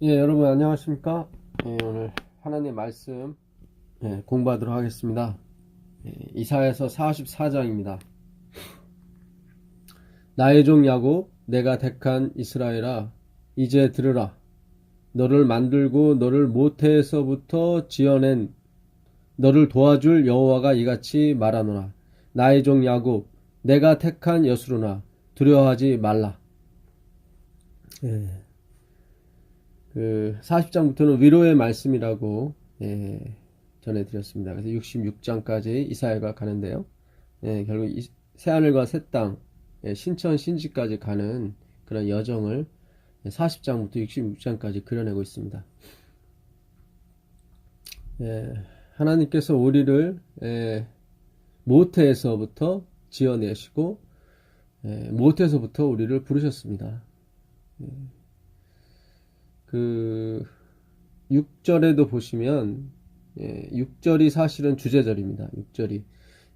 예, 여러분 안녕하십니까? 예, 오늘 하나님 말씀 공부하도록 하겠습니다. 이사야서 44장입니다. 나의 종 야곱, 내가 택한 이스라엘아, 이제 들으라. 너를 만들고 너를 모태에서부터 지어낸 너를 도와줄 여호와가 이같이 말하노라. 나의 종 야곱, 내가 택한 여수로나 두려워하지 말라. 예. 40장부터는 위로의 말씀이라고 전해드렸습니다. 그래서 66장까지 이사야가 가는데요. 결국 새하늘과 새 땅, 신천 신지까지 가는 그런 여정을 40장부터 66장까지 그려내고 있습니다. 하나님께서 우리를 모태에서부터 지어내시고 모태에서부터 우리를 부르셨습니다. 6절에도 보시면 6절이 사실은 주제절입니다. 6절이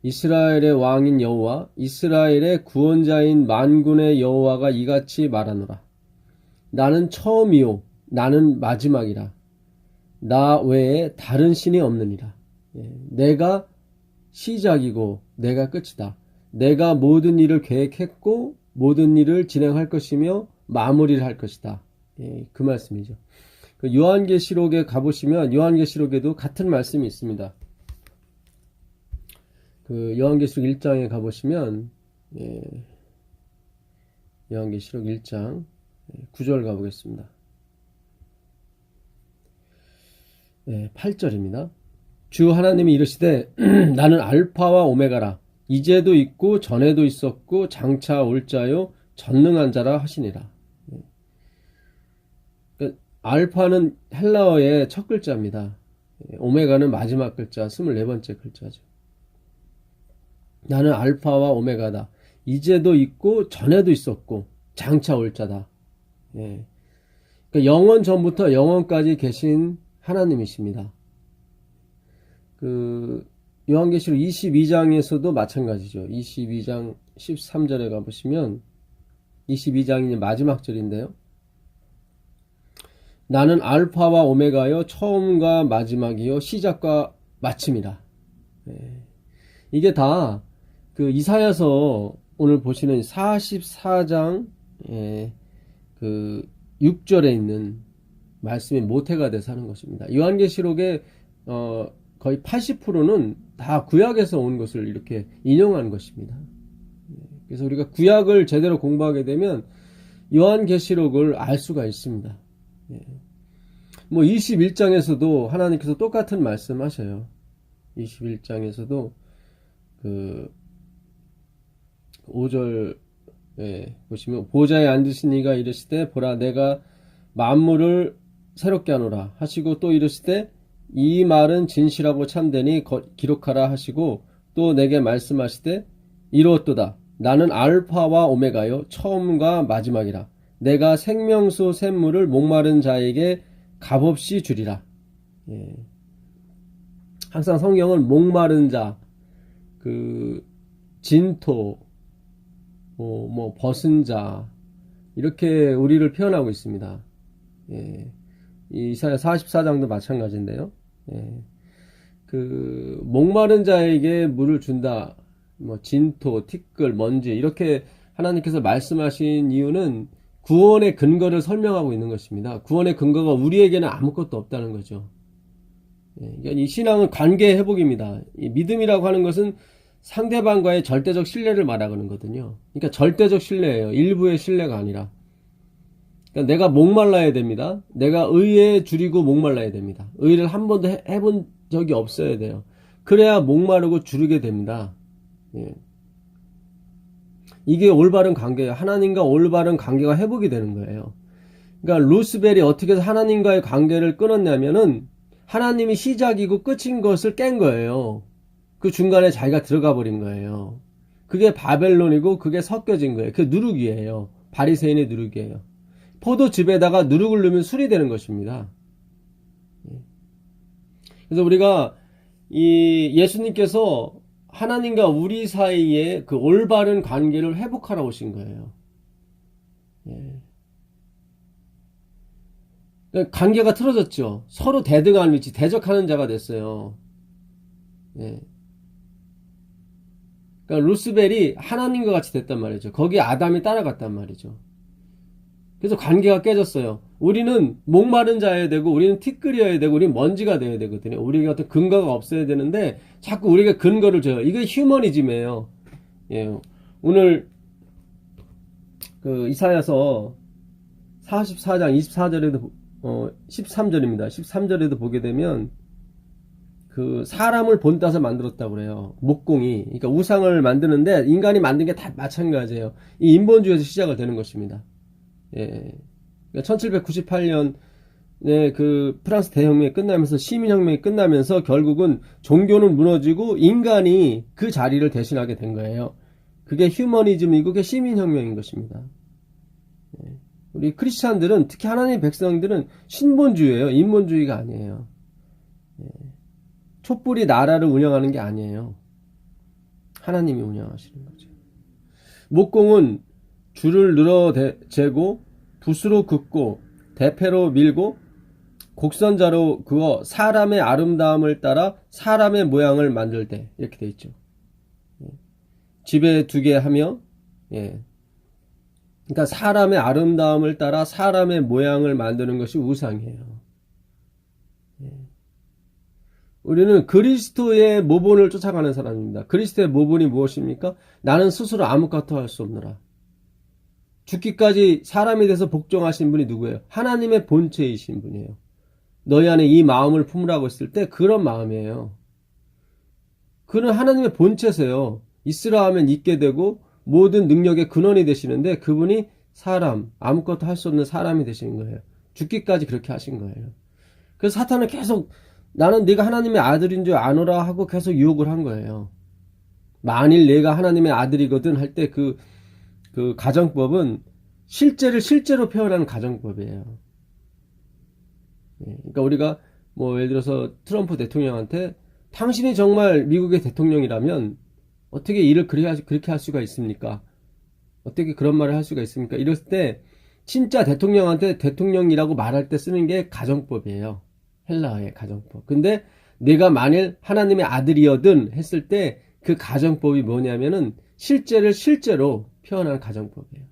이스라엘의 왕인 여호와, 이스라엘의 구원자인 만군의 여호와가 이같이 말하노라. 나는 처음이요 나는 마지막이라. 나 외에 다른 신이 없느니라. 내가 시작이고 내가 끝이다. 내가 모든 일을 계획했고 모든 일을 진행할 것이며 마무리를 할 것이다. 그 말씀이죠. 요한계시록에 가보시면 요한계시록에도 같은 말씀이 있습니다. 요한계시록 1장에 가보시면 요한계시록 1장 9절 가보겠습니다. 8절입니다. 주 하나님이 이르시되 나는 알파와 오메가라. 이제도 있고 전에도 있었고 장차 올 자요 전능한 자라 하시니라. 알파는 헬라어의 첫 글자입니다. 오메가는 마지막 글자, 24번째 글자죠. 나는 알파와 오메가다. 이제도 있고 전에도 있었고 장차 올 자다. 그러니까 영원 전부터 영원까지 계신 하나님이십니다. 요한계시록 22장에서도 마찬가지죠. 22장 13절에 가보시면 22장이 마지막 절인데요. 나는 알파와 오메가여 처음과 마지막이요 시작과 마침이라. 이게 다 이사야서 오늘 보시는 44장 6절에 있는 말씀이 모태가 돼서 하는 것입니다. 요한계시록의 거의 80%는 다 구약에서 온 것을 이렇게 인용한 것입니다. 그래서 우리가 구약을 제대로 공부하게 되면 요한계시록을 알 수가 있습니다. 21장에서도 하나님께서 똑같은 말씀 하셔요. 21장에서도 5절 보시면 보좌에 앉으신 이가 이르시되 보라 내가 만물을 새롭게 하노라 하시고 또 이르시되 이 말은 진실하고 참되니 기록하라 하시고 또 내게 말씀하시되 이루었도다. 나는 알파와 오메가요 처음과 마지막이라. 내가 생명수 샘물을 목마른 자에게 값없이 주리라. 항상 성경은 목마른 자, 진토, 벗은 자 이렇게 우리를 표현하고 있습니다. 이사야 44장도 마찬가지인데요. 목마른 자에게 물을 준다. 진토, 티끌, 먼지 이렇게 하나님께서 말씀하신 이유는 구원의 근거를 설명하고 있는 것입니다. 구원의 근거가 우리에게는 아무것도 없다는 거죠. 그러니까 이 신앙은 관계 회복입니다. 이 믿음이라고 하는 것은 상대방과의 절대적 신뢰를 말하는 거거든요. 그러니까 절대적 신뢰예요. 일부의 신뢰가 아니라. 그러니까 내가 목말라야 됩니다. 내가 의에 줄이고 목말라야 됩니다. 의를 한 번도 해본 적이 없어야 돼요. 그래야 목마르고 주르게 됩니다. 이게 올바른 관계예요. 하나님과 올바른 관계가 회복이 되는 거예요. 그러니까 루스벨이 어떻게 해서 하나님과의 관계를 끊었냐면은 하나님이 시작이고 끝인 것을 깬 거예요. 그 중간에 자기가 들어가 버린 거예요. 그게 바벨론이고 그게 섞여진 거예요. 그게 누룩이에요. 바리새인의 누룩이에요. 포도즙에다가 누룩을 넣으면 술이 되는 것입니다. 그래서 우리가 예수님께서 하나님과 우리 사이에 그 올바른 관계를 회복하러 오신 거예요. 그러니까 관계가 틀어졌죠. 서로 대등한 위치, 대적하는 자가 됐어요. 예. 그러니까 루스벨이 하나님과 같이 됐단 말이죠. 거기에 아담이 따라갔단 말이죠. 그래서 관계가 깨졌어요. 우리는 목마른 자여야 되고, 우리는 티끌이어야 되고, 우리는 먼지가 되어야 되거든요. 우리가 어떤 근거가 없어야 되는데, 자꾸 우리가 근거를 줘요. 이게 휴머니즘이에요. 예. 오늘, 이사야서 44장 24절에도, 13절입니다. 13절에도 보게 되면, 사람을 본따서 만들었다고 그래요. 목공이. 그러니까 우상을 만드는데, 인간이 만든 게 다 마찬가지예요. 이 인본주의에서 시작을 되는 것입니다. 예. 1798년에 프랑스 대혁명이 끝나면서 시민혁명이 끝나면서 결국은 종교는 무너지고 인간이 그 자리를 대신하게 된 거예요. 그게 휴머니즘이고 그게 시민혁명인 것입니다. 예. 우리 크리스찬들은 특히 하나님의 백성들은 신본주의예요. 인본주의가 아니에요. 예. 촛불이 나라를 운영하는 게 아니에요. 하나님이 운영하시는 거죠. 목공은 줄을 늘어 재고 붓으로 긋고 대패로 밀고 곡선자로 그어 사람의 아름다움을 따라 사람의 모양을 만들 때 이렇게 돼 있죠. 집에 두게 하며 그러니까 사람의 아름다움을 따라 사람의 모양을 만드는 것이 우상이에요. 우리는 그리스도의 모본을 쫓아가는 사람입니다. 그리스도의 모본이 무엇입니까? 나는 스스로 아무것도 할 수 없노라. 죽기까지 사람이 돼서 복종하신 분이 누구예요? 하나님의 본체이신 분이에요. 너희 안에 이 마음을 품으라고 했을 때 그런 마음이에요. 그는 하나님의 본체세요. 있으라 하면 있게 되고 모든 능력의 근원이 되시는데 그분이 사람, 아무것도 할 수 없는 사람이 되시는 거예요. 죽기까지 그렇게 하신 거예요. 그래서 사탄은 계속 나는 네가 하나님의 아들인 줄 아노라 하고 계속 유혹을 한 거예요. 만일 내가 하나님의 아들이거든 할 때 그 가정법은 실제를 실제로 표현하는 가정법이에요. 그러니까 우리가 뭐 예를 들어서 트럼프 대통령한테 당신이 정말 미국의 대통령이라면 어떻게 일을 그렇게 할 수가 있습니까? 어떻게 그런 말을 할 수가 있습니까? 이럴 때 진짜 대통령한테 대통령이라고 말할 때 쓰는 게 가정법이에요. 헬라어의 가정법. 근데 내가 만일 하나님의 아들이어든 했을 때 그 가정법이 뭐냐면은 실제를 실제로 표현하는 가정법이에요.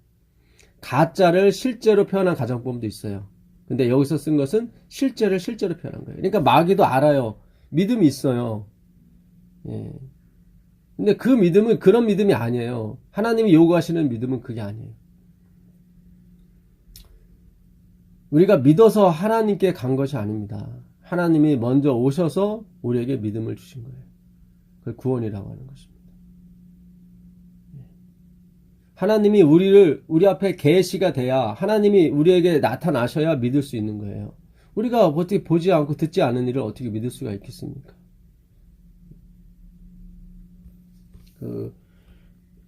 가짜를 실제로 표현한 가정법도 있어요. 근데 여기서 쓴 것은 실제를 실제로 표현한 거예요. 그러니까 마귀도 알아요. 믿음이 있어요. 예. 근데 그 믿음은 그런 믿음이 아니에요. 하나님이 요구하시는 믿음은 그게 아니에요. 우리가 믿어서 하나님께 간 것이 아닙니다. 하나님이 먼저 오셔서 우리에게 믿음을 주신 거예요. 그걸 구원이라고 하는 것입니다. 하나님이 우리 앞에 계시가 돼야 하나님이 우리에게 나타나셔야 믿을 수 있는 거예요. 우리가 어떻게 보지 않고 듣지 않은 일을 어떻게 믿을 수가 있겠습니까?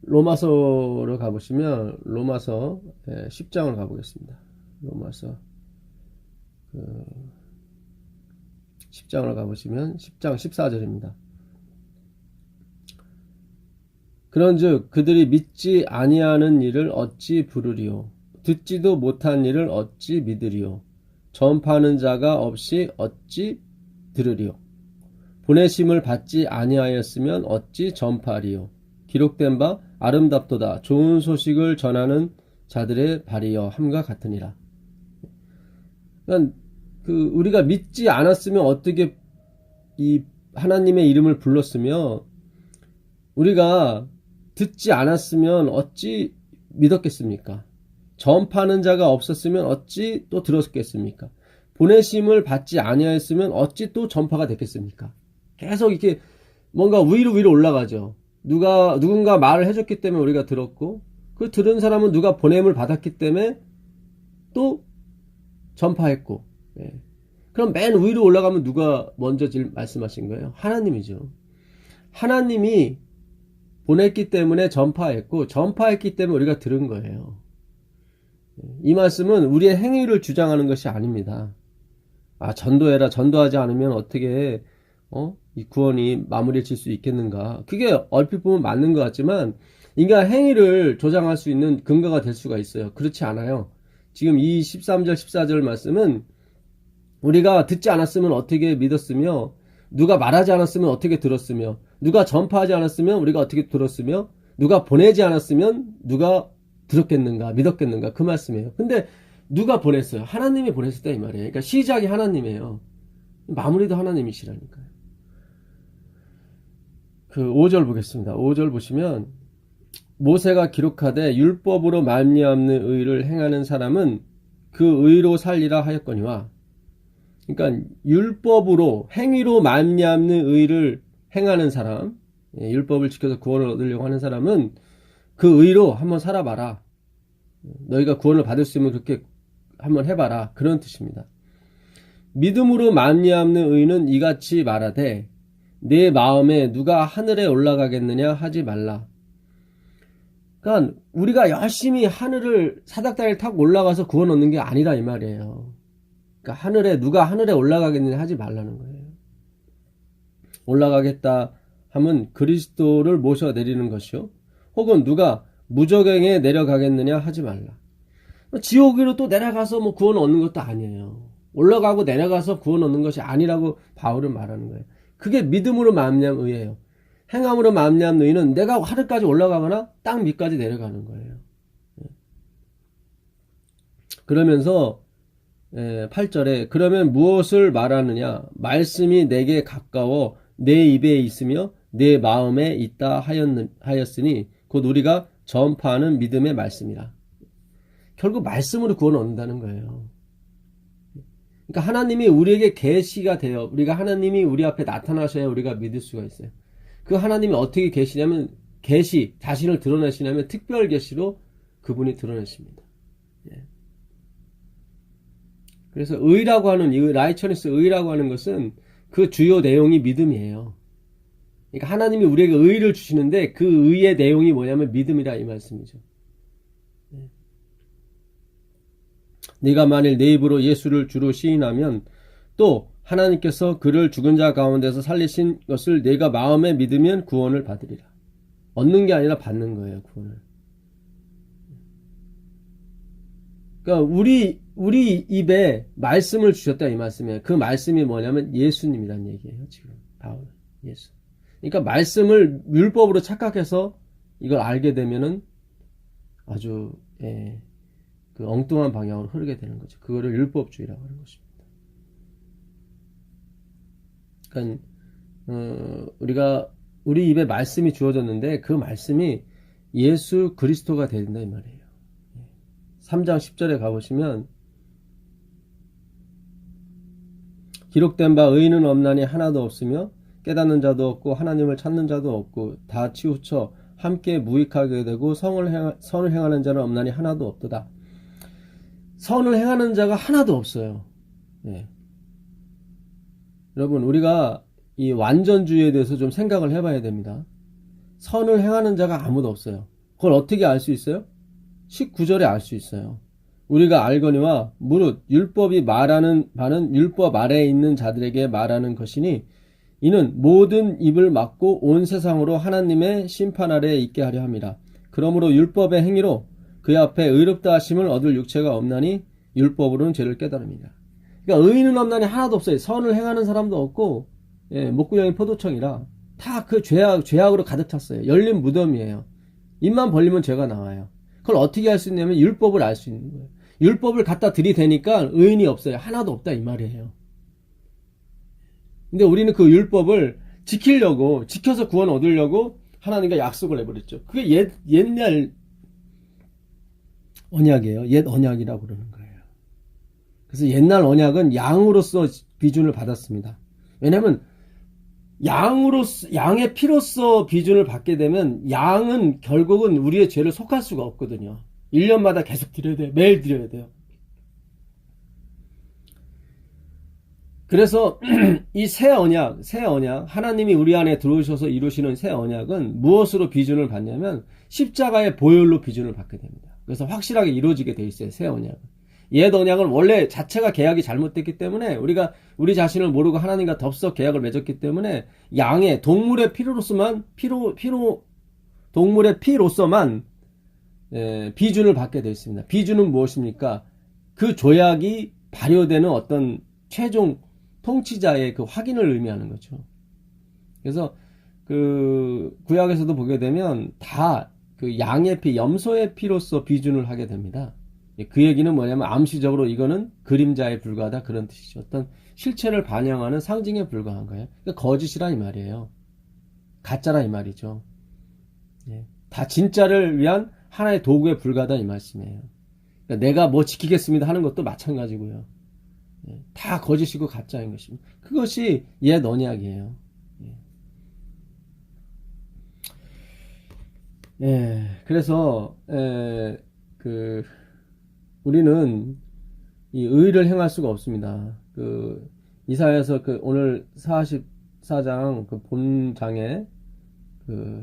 로마서로 가보시면 로마서 10장을 가보겠습니다. 로마서 10장을 가보시면 10장 14절입니다. 그런즉 그들이 믿지 아니하는 일을 어찌 부르리요? 듣지도 못한 일을 어찌 믿으리요? 전파하는 자가 없이 어찌 들으리요? 보내심을 받지 아니하였으면 어찌 전파하리요? 기록된 바 아름답도다 좋은 소식을 전하는 자들의 발이여 함과 같으니라. 그러니까 우리가 믿지 않았으면 어떻게 이 하나님의 이름을 불렀으며 우리가 듣지 않았으면 어찌 믿었겠습니까? 전파하는 자가 없었으면 어찌 또 들었겠습니까? 보내심을 받지 아니하였으면 어찌 또 전파가 됐겠습니까? 계속 이렇게 뭔가 위로 올라가죠. 누군가 말을 해줬기 때문에 우리가 들었고 그 들은 사람은 누가 보냄을 받았기 때문에 또 전파했고 그럼 맨 위로 올라가면 누가 먼저 말씀하신 거예요? 하나님이죠. 하나님이 보냈기 때문에 전파했고 전파했기 때문에 우리가 들은 거예요. 이 말씀은 우리의 행위를 주장하는 것이 아닙니다. 전도해라. 전도하지 않으면 어떻게 이 구원이 마무리를 칠 수 있겠는가? 그게 얼핏 보면 맞는 것 같지만 인간 행위를 조장할 수 있는 근거가 될 수가 있어요. 그렇지 않아요. 지금 이 13절 14절 말씀은 우리가 듣지 않았으면 어떻게 믿었으며, 누가 말하지 않았으면 어떻게 들었으며, 누가 전파하지 않았으면 우리가 어떻게 들었으며, 누가 보내지 않았으면 누가 들었겠는가, 믿었겠는가, 그 말씀이에요. 근데 누가 보냈어요? 하나님이 보냈었다 이 말이에요. 그러니까 시작이 하나님이에요. 마무리도 하나님이시라니까요. 그 5절 보겠습니다. 5절 보시면, 모세가 기록하되 율법으로 말미암는 의를 행하는 사람은 그 의로 살리라 하였거니와, 그러니까 율법으로 행위로 말미암는 의를 행하는 사람, 율법을 지켜서 구원을 얻으려고 하는 사람은 그 의로 한번 살아봐라. 너희가 구원을 받을 수 있으면 그렇게 한번 해봐라. 그런 뜻입니다. 믿음으로 말미암는 의는 이같이 말하되 내 마음에 누가 하늘에 올라가겠느냐 하지 말라. 그러니까 우리가 열심히 하늘을 사닥다리를 타고 올라가서 구원 얻는 게 아니라 이 말이에요. 그러니까 누가 하늘에 올라가겠느냐 하지 말라는 거예요. 올라가겠다 하면 그리스도를 모셔 내리는 것이요, 혹은 누가 무저갱에 내려가겠느냐 하지 말라. 지옥으로 또 내려가서 뭐 구원 얻는 것도 아니에요. 올라가고 내려가서 구원 얻는 것이 아니라고 바울은 말하는 거예요. 그게 믿음으로 말미암은 의예요. 행함으로 말미암은 의는 내가 하늘까지 올라가거나 땅 밑까지 내려가는 거예요. 그러면서 8절에 그러면 무엇을 말하느냐, 말씀이 내게 가까워 내 입에 있으며 내 마음에 있다 하였으니 곧 우리가 전파하는 믿음의 말씀이라. 결국 말씀으로 구원을 얻는다는 거예요. 그러니까 하나님이 우리에게 계시가 되어, 우리가 하나님이 우리 앞에 나타나셔야 우리가 믿을 수가 있어요. 그 하나님이 어떻게 계시냐면, 자신을 드러내시냐면 특별 계시로 그분이 드러내십니다. 그래서 의라고 하는, 이 라이처니스 의라고 하는 것은 그 주요 내용이 믿음이에요. 그러니까 하나님이 우리에게 의를 주시는데 그 의의 내용이 뭐냐면 믿음이라 이 말씀이죠. 네가 만일 내 입으로 예수를 주로 시인하면 또 하나님께서 그를 죽은 자 가운데서 살리신 것을 네가 마음에 믿으면 구원을 받으리라. 얻는 게 아니라 받는 거예요, 구원을. 그러니까 우리 입에 말씀을 주셨다 이 말씀이에요. 그 말씀이 뭐냐면 예수님이란 얘기예요, 지금 바울은. 예수. 그러니까 말씀을 율법으로 착각해서 이걸 알게 되면은 아주 그 엉뚱한 방향으로 흐르게 되는 거죠. 그거를 율법주의라고 하는 것입니다. 그러니까 우리 입에 말씀이 주어졌는데 그 말씀이 예수 그리스도가 된다 이 말이에요. 3장 10절에 가보시면 기록된 바 의인은 없나니 하나도 없으며 깨닫는 자도 없고 하나님을 찾는 자도 없고 다 치우쳐 함께 무익하게 되고 선을 행하는 자는 없나니 하나도 없도다. 선을 행하는 자가 하나도 없어요. 여러분, 우리가 이 완전주의에 대해서 좀 생각을 해봐야 됩니다. 선을 행하는 자가 아무도 없어요. 그걸 어떻게 알 수 있어요? 19절에 알 수 있어요. 우리가 알거니와 무릇 율법이 말하는 바는 율법 아래에 있는 자들에게 말하는 것이니 이는 모든 입을 막고 온 세상으로 하나님의 심판 아래에 있게 하려 함이라. 그러므로 율법의 행위로 그 앞에 의롭다 하심을 얻을 육체가 없나니 율법으로는 죄를 깨달음이라. 그러니까 의인은 없나니 하나도 없어요. 선을 행하는 사람도 없고 목구멍이 포도청이라 다 그 죄악으로 가득 찼어요. 열린 무덤이에요. 입만 벌리면 죄가 나와요. 그걸 어떻게 할 수 있냐면 율법을 알 수 있는 거예요. 율법을 갖다 들이대니까 의인이 없어요. 하나도 없다 이 말이에요. 근데 우리는 그 율법을 지켜서 구원 얻으려고 하나님과 약속을 해버렸죠. 그게 옛날 언약이에요. 옛 언약이라고 그러는 거예요. 그래서 옛날 언약은 양으로서 비준을 받았습니다. 왜냐하면 양의 피로서 비준을 받게 되면 양은 결국은 우리의 죄를 속할 수가 없거든요. 1년마다 계속 드려야 돼요. 매일 드려야 돼요. 그래서 이 새 언약, 하나님이 우리 안에 들어오셔서 이루시는 새 언약은 무엇으로 비준을 받냐면 십자가의 보혈로 비준을 받게 됩니다. 그래서 확실하게 이루어지게 돼 있어요, 새 언약은. 옛 언약은 원래 자체가 계약이 잘못됐기 때문에 우리가 우리 자신을 모르고 하나님과 덥석 계약을 맺었기 때문에 양의 동물의 동물의 피로서만 비준을 받게 되어 있습니다. 비준은 무엇입니까? 그 조약이 발효되는 어떤 최종 통치자의 그 확인을 의미하는 거죠. 그래서 그 구약에서도 보게 되면 다 그 양의 피, 염소의 피로서 비준을 하게 됩니다. 그 얘기는 뭐냐면 암시적으로 이거는 그림자에 불과하다 그런 뜻이죠. 어떤 실체를 반영하는 상징에 불과한 거예요. 그러니까 거짓이라 이 말이에요. 가짜라 이 말이죠. 예. 다 진짜를 위한 하나의 도구에 불과하다 이 말씀이에요. 그러니까 내가 뭐 지키겠습니다 하는 것도 마찬가지고요. 예. 다 거짓이고 가짜인 것입니다. 그것이 옛 언약이에요. 예, 그래서 우리는 이 의를 행할 수가 없습니다. 그 이사야서 그 오늘 44장 그 본장에 그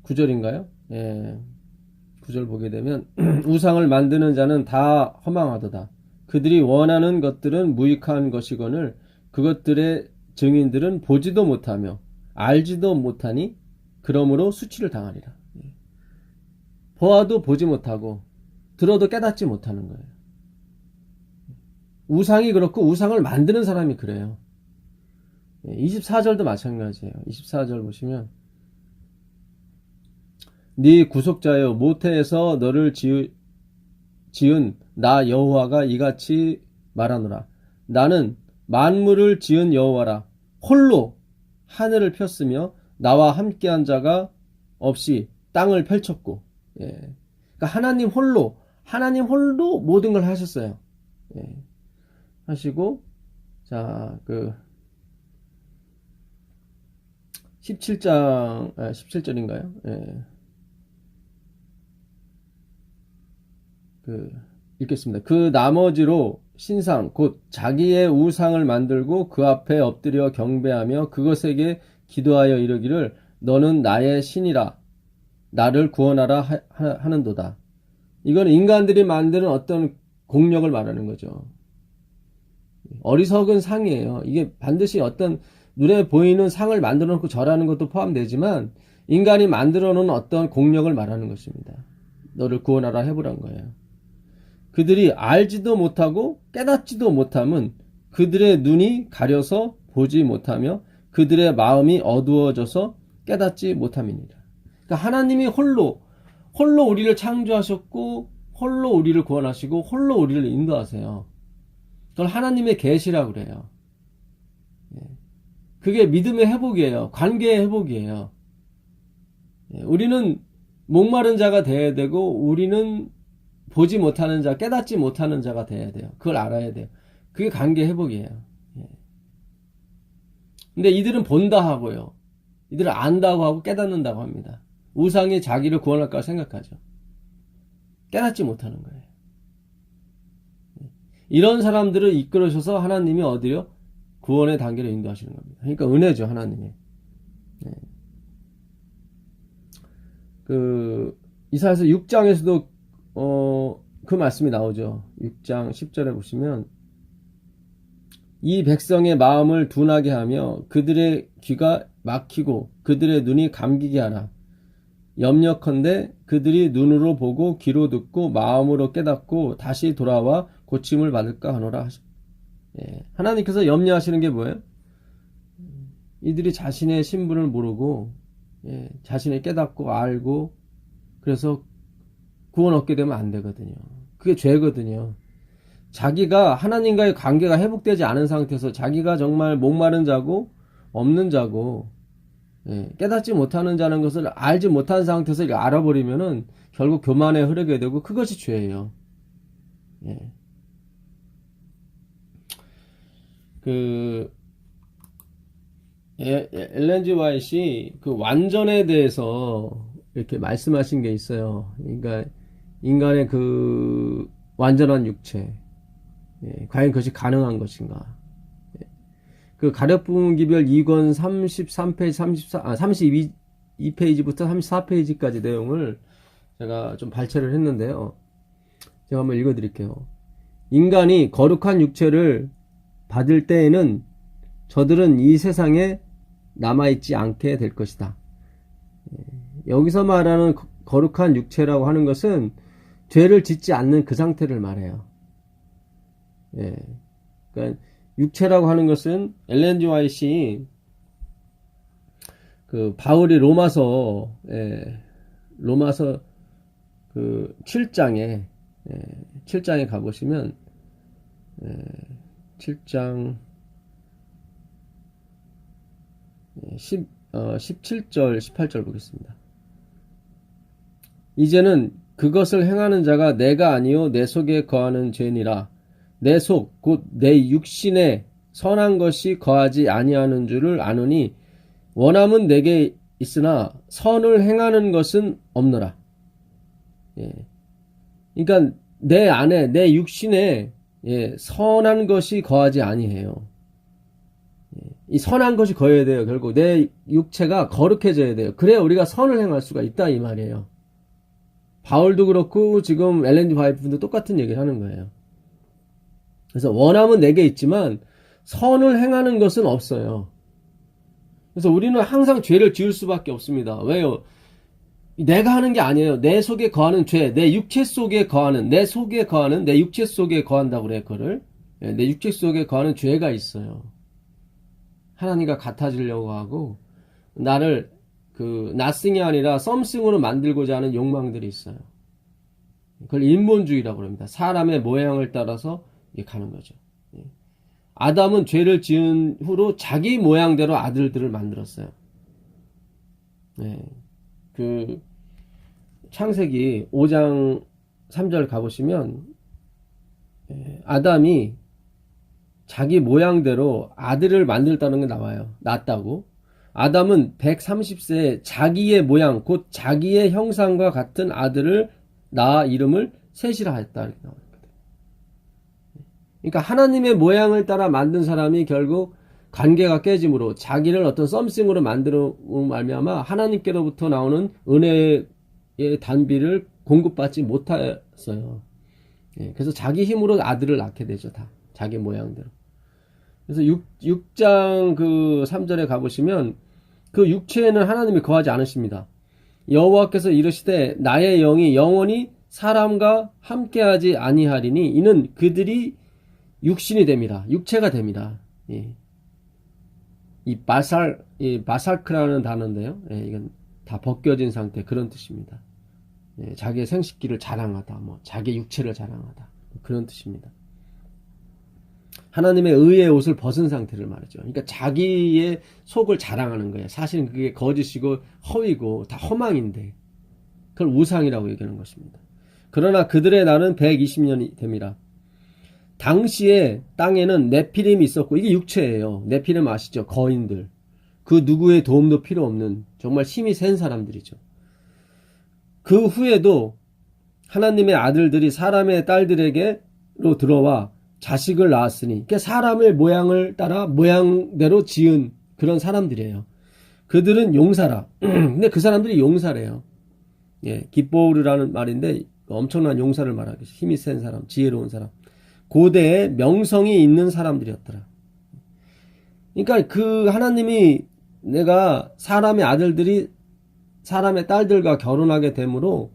9절인가요? 예. 9절 보게 되면 우상을 만드는 자는 다 허망하도다. 그들이 원하는 것들은 무익한 것이거늘 그것들의 증인들은 보지도 못하며 알지도 못하니 그러므로 수치를 당하리라. 보아도 보지 못하고 들어도 깨닫지 못하는 거예요. 우상이 그렇고 우상을 만드는 사람이 그래요. 24절도 마찬가지예요. 24절 보시면 네 구속자여 모태에서 너를 지은 나 여호와가 이같이 말하노라. 나는 만물을 지은 여호와라. 홀로 하늘을 폈으며 나와 함께한 자가 없이 땅을 펼쳤고. 예. 그러니까 하나님 홀로 모든 걸 하셨어요. 예. 하시고 자, 17절인가요? 예. 읽겠습니다. 그 나머지로 신상 곧 자기의 우상을 만들고 그 앞에 엎드려 경배하며 그것에게 기도하여 이르기를 너는 나의 신이라 나를 구원하라 하는도다. 이건 인간들이 만드는 어떤 공력을 말하는 거죠. 어리석은 상이에요. 이게 반드시 어떤 눈에 보이는 상을 만들어 놓고 절하는 것도 포함되지만 인간이 만들어 놓은 어떤 공력을 말하는 것입니다. 너를 구원하라 해보란 거예요. 그들이 알지도 못하고 깨닫지도 못함은 그들의 눈이 가려서 보지 못하며 그들의 마음이 어두워져서 깨닫지 못함이니라. 그러니까 하나님이 홀로 우리를 창조하셨고 홀로 우리를 구원하시고 홀로 우리를 인도하세요. 그걸 하나님의 계시라고 그래요. 그게 믿음의 회복이에요. 관계의 회복이에요. 우리는 목마른 자가 돼야 되고 우리는 보지 못하는 자, 깨닫지 못하는 자가 돼야 돼요. 그걸 알아야 돼요. 그게 관계 회복이에요. 근데 이들은 본다 하고요. 이들은 안다고 하고 깨닫는다고 합니다. 우상이 자기를 구원할까 생각하죠. 깨닫지 못하는 거예요. 이런 사람들을 이끌으셔서 하나님이 어디요? 구원의 단계로 인도하시는 겁니다. 그러니까 은혜죠, 하나님이. 이사야서 6장에서도 그 말씀이 나오죠. 6장 10절에 보시면 이 백성의 마음을 둔하게 하며 그들의 귀가 막히고 그들의 눈이 감기게 하라. 염려컨대 그들이 눈으로 보고 귀로 듣고 마음으로 깨닫고 다시 돌아와 고침을 받을까 하노라. 하나님께서 염려하시는 게 뭐예요? 이들이 자신의 신분을 모르고 자신을 깨닫고 알고 그래서 구원 얻게 되면 안 되거든요. 그게 죄거든요. 자기가 하나님과의 관계가 회복되지 않은 상태에서 자기가 정말 목마른 자고 없는 자고 깨닫지 못하는 자는 것을 알지 못한 상태에서 알아버리면은 결국 교만에 흐르게 되고 그것이 죄예요. 엘렌 G. 화이트이 그 완전에 대해서 이렇게 말씀하신 게 있어요. 그러니까 인간의 그 완전한 육체, 과연 그것이 가능한 것인가? 그 가렵부분 기별 2권 33페이지, 32페이지부터 34페이지까지 내용을 제가 좀 발췌를 했는데요. 제가 한번 읽어드릴게요. 인간이 거룩한 육체를 받을 때에는 저들은 이 세상에 남아있지 않게 될 것이다. 여기서 말하는 거룩한 육체라고 하는 것은 죄를 짓지 않는 그 상태를 말해요. 예. 그러니까 육체라고 하는 것은 엘렌 G. 화이트이 그 바울이 로마서 로마서 그 7장에 7장에 가보시면 7장 17절 18절 보겠습니다. 이제는 그것을 행하는 자가 내가 아니요 내 속에 거하는 죄니라. 내 속 곧 내 육신에 선한 것이 거하지 아니하는 줄을 아노니 원함은 내게 있으나 선을 행하는 것은 없노라. 예. 그러니까 내 안에 내 육신에 선한 것이 거하지 아니해요. 이 선한 것이 거해야 돼요. 결국 내 육체가 거룩해져야 돼요. 그래야 우리가 선을 행할 수가 있다 이 말이에요. 바울도 그렇고 지금 엘렌 G. 화이트도 똑같은 얘기를 하는 거예요. 그래서 원함은 내게 있지만 선을 행하는 것은 없어요. 그래서 우리는 항상 죄를 지을 수밖에 없습니다. 왜요? 내가 하는 게 아니에요. 내 속에 거하는 죄, 내 육체 속에 거하는, 내 속에 거하는, 내 육체 속에 거한다고 그래요, 그거를. 내 육체 속에 거하는 죄가 있어요. 하나님과 같아지려고 하고, 나를 nothing이 아니라 something으로 만들고자 하는 욕망들이 있어요. 그걸 인본주의라고 합니다. 사람의 모양을 따라서 가는 거죠. 아담은 죄를 지은 후로 자기 모양대로 아들들을 만들었어요. 그 창세기 5장 3절 가보시면 아담이 자기 모양대로 아들을 만들었다는 게 나와요. 낳았다고. 아담은 130세에 자기의 모양 곧 자기의 형상과 같은 아들을 낳아 이름을 셋이라 했다 이렇게 나와요. 그러니까 하나님의 모양을 따라 만든 사람이 결국 관계가 깨짐으로 자기를 어떤 썸씽으로 만들어 말미암아 하나님께로부터 나오는 은혜의 단비를 공급받지 못했어요. 그래서 자기 힘으로 아들을 낳게 되죠. 다 자기 모양대로. 그래서 6장 그 3절에 가보시면 그 육체에는 하나님이 거하지 않으십니다. 여호와께서 이르시되 나의 영이 영원히 사람과 함께하지 아니하리니 이는 그들이 육신이 됩니다. 육체가 됩니다. 이 바살크라는 단어인데요. 이건 다 벗겨진 상태 그런 뜻입니다. 자기의 생식기를 자랑하다, 자기의 육체를 자랑하다 그런 뜻입니다. 하나님의 의의 옷을 벗은 상태를 말하죠. 그러니까 자기의 속을 자랑하는 거예요. 사실은 그게 거짓이고 허위고 다 허망인데 그걸 우상이라고 얘기하는 것입니다. 그러나 그들의 날은 120년이 됩니다. 당시에 땅에는 네피림이 있었고 이게 육체예요. 네피림 아시죠? 거인들. 그 누구의 도움도 필요 없는 정말 힘이 센 사람들이죠. 그 후에도 하나님의 아들들이 사람의 딸들에게로 들어와 자식을 낳았으니 그러니까 사람의 모양을 따라 모양대로 지은 그런 사람들이에요. 그들은 용사라. 근데 그 사람들이 용사래요. 기뽀르라는 말인데 엄청난 용사를 말하겠죠. 힘이 센 사람, 지혜로운 사람. 고대에 명성이 있는 사람들이었더라. 그러니까 그 하나님이 내가 사람의 아들들이 사람의 딸들과 결혼하게 되므로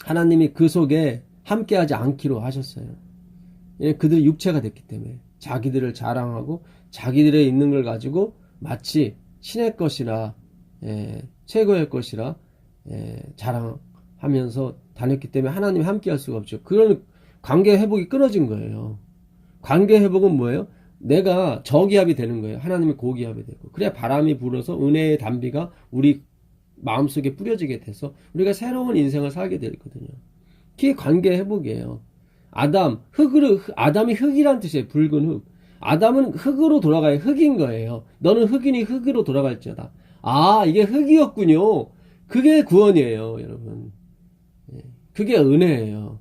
하나님이 그 속에 함께하지 않기로 하셨어요. 그들이 육체가 됐기 때문에 자기들을 자랑하고 자기들의 있는 걸 가지고 마치 신의 것이라 최고의 것이라 자랑하면서 다녔기 때문에 하나님이 함께할 수가 없죠. 그런 관계 회복이 끊어진 거예요. 관계 회복은 뭐예요? 내가 저기압이 되는 거예요. 하나님이 고기압이 되고. 그래야 바람이 불어서 은혜의 단비가 우리 마음속에 뿌려지게 돼서 우리가 새로운 인생을 살게 되거든요. 그게 관계 회복이에요. 아담이 흙이란 뜻이에요. 붉은 흙. 아담은 흙으로 돌아가야 흙인 거예요. 너는 흙이니 흙으로 돌아갈지어다. 아, 이게 흙이었군요. 그게 구원이에요, 여러분. 그게 은혜예요.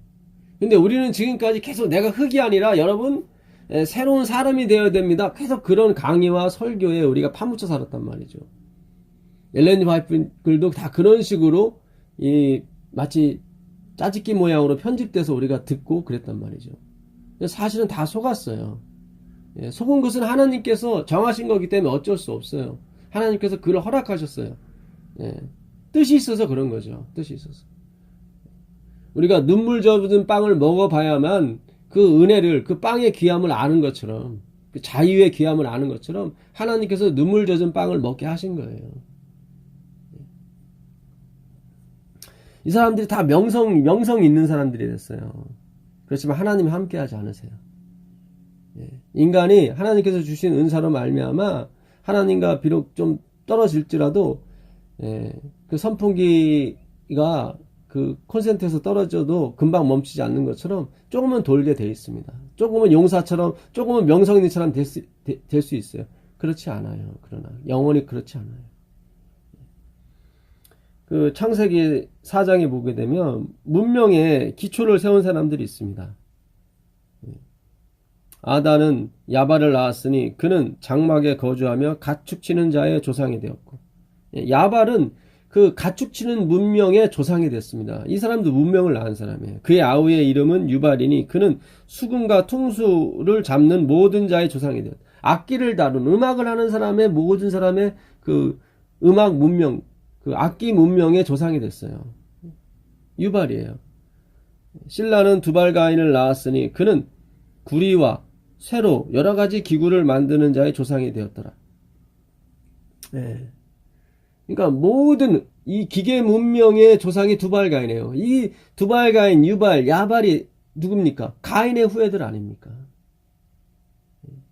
근데 우리는 지금까지 계속 내가 흙이 아니라 여러분 새로운 사람이 되어야 됩니다. 계속 그런 강의와 설교에 우리가 파묻혀 살았단 말이죠. 엘렌 G. 화이트도 다 그런 식으로 마치 짜집기 모양으로 편집돼서 우리가 듣고 그랬단 말이죠. 사실은 다 속았어요. 속은 것은 하나님께서 정하신 거기 때문에 어쩔 수 없어요. 하나님께서 그를 허락하셨어요. 뜻이 있어서 그런 거죠. 뜻이 있어서. 우리가 눈물 젖은 빵을 먹어봐야만 그 은혜를, 그 빵의 귀함을 아는 것처럼, 그 자유의 귀함을 아는 것처럼 하나님께서 눈물 젖은 빵을 먹게 하신 거예요. 이 사람들이 다 명성 있는 사람들이 됐어요. 그렇지만 하나님이 함께하지 않으세요. 인간이 하나님께서 주신 은사로 말미암아 하나님과 비록 좀 떨어질지라도 그 선풍기가 그 콘센트에서 떨어져도 금방 멈추지 않는 것처럼 조금은 돌게 돼 있습니다. 조금은 용사처럼, 조금은 명성 있는 사람 될 수 있어요. 그렇지 않아요. 그러나 영원히 그렇지 않아요. 그 창세기 4장에 보게 되면 문명의 기초를 세운 사람들이 있습니다. 아단은 야발을 낳았으니 그는 장막에 거주하며 가축치는 자의 조상이 되었고, 야발은 그 가축치는 문명의 조상이 됐습니다. 이 사람도 문명을 낳은 사람이에요. 그의 아우의 이름은 유발이니 그는 수금과 퉁수를 잡는 모든 자의 조상이 되었다. 악기를 다룬, 음악을 하는 사람의 모든 사람의 그 음악 문명, 그 악기 문명의 조상이 됐어요. 유발이에요. 실라는 두발가인을 낳았으니 그는 구리와 쇠로 여러 가지 기구를 만드는 자의 조상이 되었더라. 그러니까 모든 이 기계 문명의 조상이 두발가인이에요. 이 두발가인, 유발, 야발이 누굽니까? 가인의 후예들 아닙니까?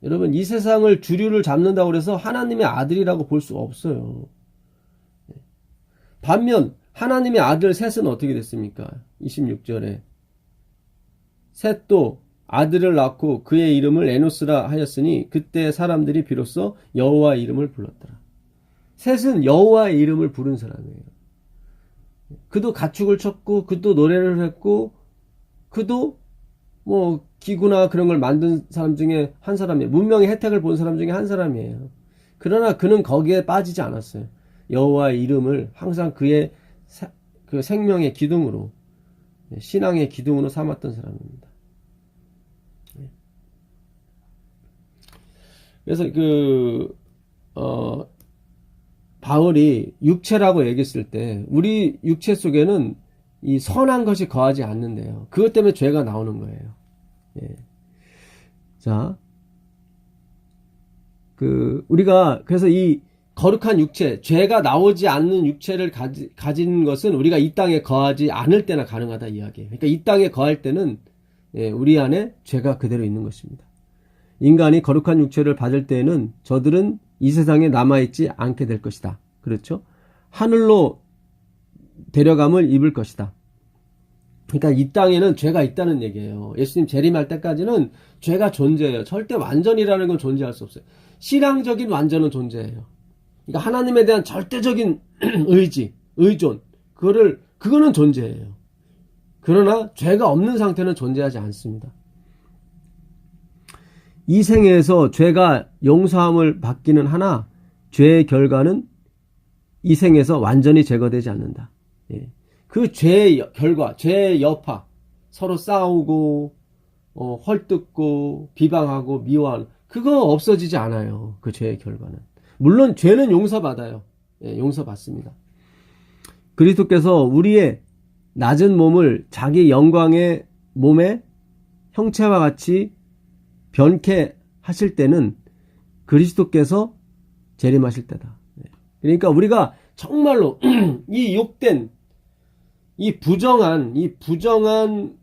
여러분, 이 세상을 주류를 잡는다고 해서 하나님의 아들이라고 볼 수 없어요. 반면 하나님의 아들 셋은 어떻게 됐습니까? 26절에 셋도 아들을 낳고 그의 이름을 에노스라 하였으니 그때 사람들이 비로소 여호와의 이름을 불렀더라. 셋은 여호와의 이름을 부른 사람이에요. 그도 가축을 쳤고 그도 노래를 했고 그도 뭐 기구나 그런 걸 만든 사람 중에 한 사람이에요. 문명의 혜택을 본 사람 중에 한 사람이에요. 그러나 그는 거기에 빠지지 않았어요. 여호와의 이름을 항상 그의 그 생명의 기둥으로, 신앙의 기둥으로 삼았던 사람입니다. 그래서 바울이 육체라고 얘기했을 때 우리 육체 속에는 이 선한 것이 거하지 않는데요. 그것 때문에 죄가 나오는 거예요. 자, 우리가 그래서 이 거룩한 육체, 죄가 나오지 않는 육체를 가진 것은 우리가 이 땅에 거하지 않을 때나 가능하다 이야기예요. 그러니까 이 땅에 거할 때는 우리 안에 죄가 그대로 있는 것입니다. 인간이 거룩한 육체를 받을 때에는 저들은 이 세상에 남아있지 않게 될 것이다. 그렇죠? 하늘로 데려감을 입을 것이다. 그러니까 이 땅에는 죄가 있다는 얘기예요. 예수님 재림할 때까지는 죄가 존재해요. 절대 완전이라는 건 존재할 수 없어요. 신앙적인 완전은 존재해요. 그러니까 하나님에 대한 절대적인 의지, 의존, 그거는 존재해요. 그러나 죄가 없는 상태는 존재하지 않습니다. 이 생에서 죄가 용서함을 받기는 하나 죄의 결과는 이 생에서 완전히 제거되지 않는다. 그 죄의 결과, 죄의 여파, 서로 싸우고 헐뜯고 비방하고 미워하는 그거 없어지지 않아요. 그 죄의 결과는. 물론 죄는 용서받아요. 용서받습니다. 그리스도께서 우리의 낮은 몸을 자기 영광의 몸의 형체와 같이 변케 하실 때는 그리스도께서 재림하실 때다. 그러니까 우리가 정말로 이 욕된 이 부정한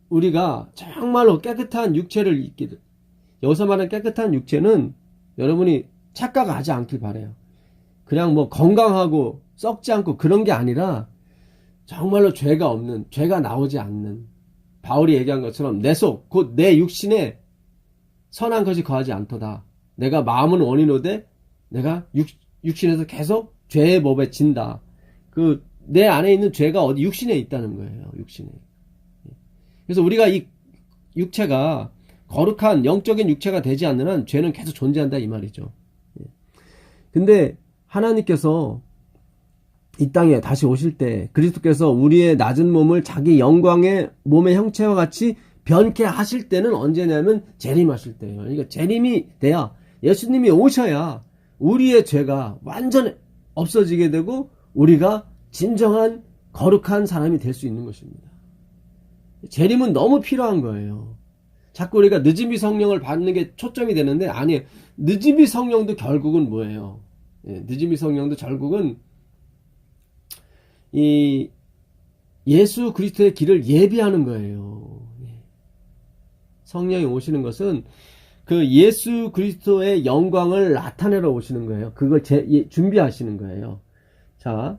우리가 정말로 깨끗한 육체를 입게 돼. 여기서 말하는 깨끗한 육체는 여러분이 착각하지 않길 바라요. 그냥 뭐 건강하고 썩지 않고 그런 게 아니라 정말로 죄가 없는, 죄가 나오지 않는, 바울이 얘기한 것처럼 내 속, 곧 내 육신에 선한 것이 거하지 않도다. 내가 마음은 원인오되 내가 육신에서 계속 죄의 법에 진다. 내 안에 있는 죄가 어디 육신에 있다는 거예요. 육신에. 그래서 우리가 이 육체가 거룩한 영적인 육체가 되지 않는 한 죄는 계속 존재한다 이 말이죠. 근데 하나님께서 이 땅에 다시 오실 때 그리스도께서 우리의 낮은 몸을 자기 영광의 몸의 형체와 같이 변케 하실 때는 언제냐면 재림하실 때예요. 그러니까 재림이 돼야, 예수님이 오셔야 우리의 죄가 완전히 없어지게 되고 우리가 진정한 거룩한 사람이 될 수 있는 것입니다. 재림은 너무 필요한 거예요. 자꾸 우리가 늦은비 성령을 받는 게 초점이 되는데 아니에요. 늦은비 성령도 결국은 뭐예요? 늦은비 성령도 결국은 이 예수 그리스도의 길을 예비하는 거예요. 성령이 오시는 것은 그 예수 그리스도의 영광을 나타내러 오시는 거예요. 그걸 준비하시는 거예요. 자,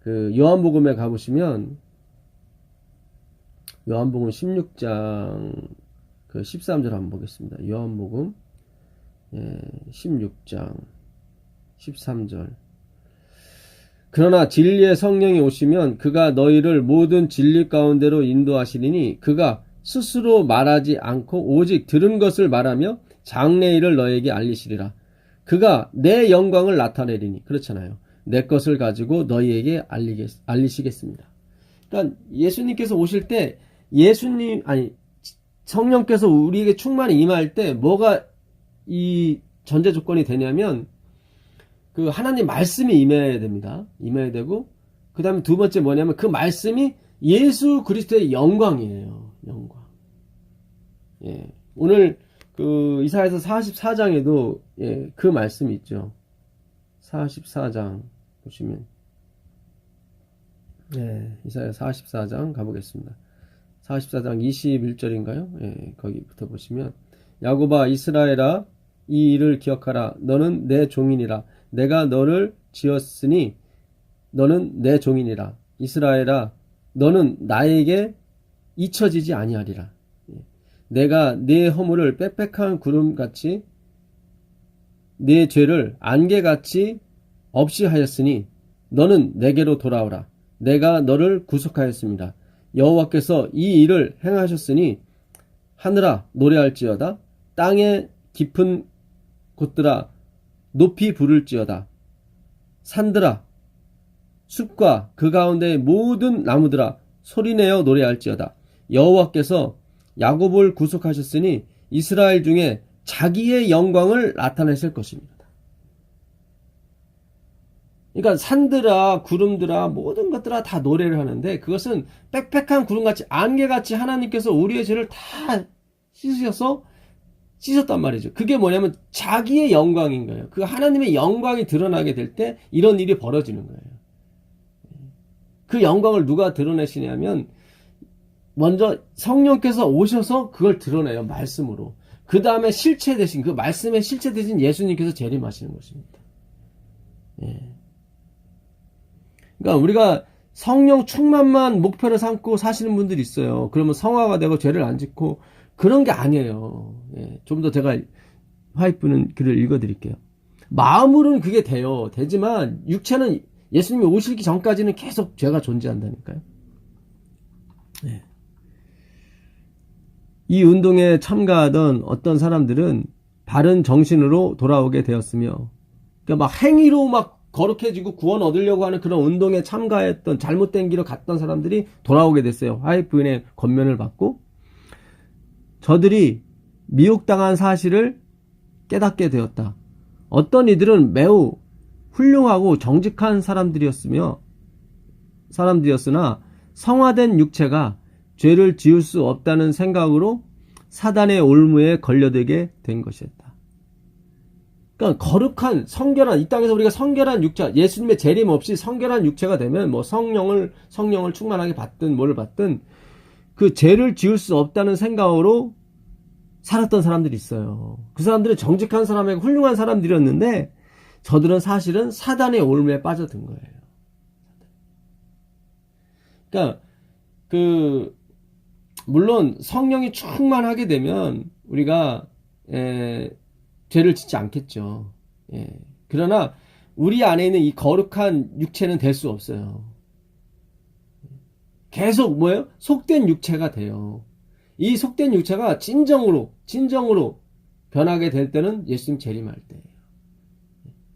그 요한복음에 가보시면 요한복음 16장 그 13절 한번 보겠습니다. 요한복음 16장 13절. 그러나 진리의 성령이 오시면 그가 너희를 모든 진리 가운데로 인도하시리니 그가 스스로 말하지 않고 오직 들은 것을 말하며 장래일을 너에게 알리시리라. 그가 내 영광을 나타내리니, 그렇잖아요. 내 것을 가지고 너희에게 알리시겠습니다. 그러니까 예수님께서 오실 때 성령께서 우리에게 충만히 임할 때 뭐가 이 전제 조건이 되냐면 그 하나님 말씀이 임해야 됩니다. 임해야 되고, 그 다음에 두 번째 뭐냐면 그 말씀이 예수 그리스도의 영광이에요. 영광. 예. 오늘 그 이사야서 44장에도 그 말씀이 있죠. 44장 보시면 이사야 44장 가보겠습니다. 44장 21절인가요? 거기부터 보시면 야곱아 이스라엘아 이 일을 기억하라. 너는 내 종이니라. 내가 너를 지었으니 너는 내 종이니라. 이스라엘아 너는 나에게 잊혀지지 아니하리라. 내가 네 허물을 빽빽한 구름같이 네 죄를 안개같이 없이 하였으니 너는 내게로 돌아오라. 내가 너를 구속하였습니다. 여호와께서 이 일을 행하셨으니 하늘아 노래할지어다. 땅의 깊은 곳들아 높이 부를지어다. 산들아 숲과 그 가운데의 모든 나무들아 소리내어 노래할지어다. 여호와께서 야곱을 구속하셨으니 이스라엘 중에 자기의 영광을 나타내실 것입니다. 그러니까 산들아 구름들아 모든 것들아 다 노래를 하는데 그것은 빽빽한 구름같이 안개같이 하나님께서 우리의 죄를 다 씻었단 말이죠. 그게 뭐냐면 자기의 영광인 거예요. 그 하나님의 영광이 드러나게 될 때 이런 일이 벌어지는 거예요. 그 영광을 누가 드러내시냐면 먼저 성령께서 오셔서 그걸 드러내요. 말씀으로. 그 다음에 실체 대신 그 말씀의 실체 대신 예수님께서 재림하시는 것입니다. 그러니까 우리가 성령 충만만 목표로 삼고 사시는 분들이 있어요. 그러면 성화가 되고 죄를 안 짓고 그런 게 아니에요. 좀 더 제가 화이프는 글을 읽어드릴게요. 마음으로는 그게 돼요. 되지만 육체는 예수님이 오시기 전까지는 계속 죄가 존재한다니까요. 이 운동에 참가하던 어떤 사람들은 바른 정신으로 돌아오게 되었으며, 그러니까 막 행위로 막 거룩해지고 구원 얻으려고 하는 그런 운동에 참가했던 잘못된 길을 갔던 사람들이 돌아오게 됐어요. 화이프인의 권면을 받고 저들이 미혹당한 사실을 깨닫게 되었다. 어떤 이들은 매우 훌륭하고 정직한 사람들이었으나 성화된 육체가 죄를 지을 수 없다는 생각으로 사단의 올무에 걸려들게 된 것이었다. 그러니까 거룩한 성결한 이 땅에서 우리가 성결한 육체, 예수님의 재림 없이 성결한 육체가 되면 뭐 성령을 충만하게 받든 뭘 받든 그 죄를 지을 수 없다는 생각으로 살았던 사람들이 있어요. 그 사람들은 정직한 사람이고 훌륭한 사람들이었는데 저들은 사실은 사단의 올무에 빠져든 거예요. 그러니까 물론 성령이 충만하게 되면 우리가 죄를 짓지 않겠죠. 그러나 우리 안에 있는 이 거룩한 육체는 될 수 없어요. 계속 뭐예요? 속된 육체가 돼요. 이 속된 육체가 진정으로 변하게 될 때는 예수님 재림할 때예요.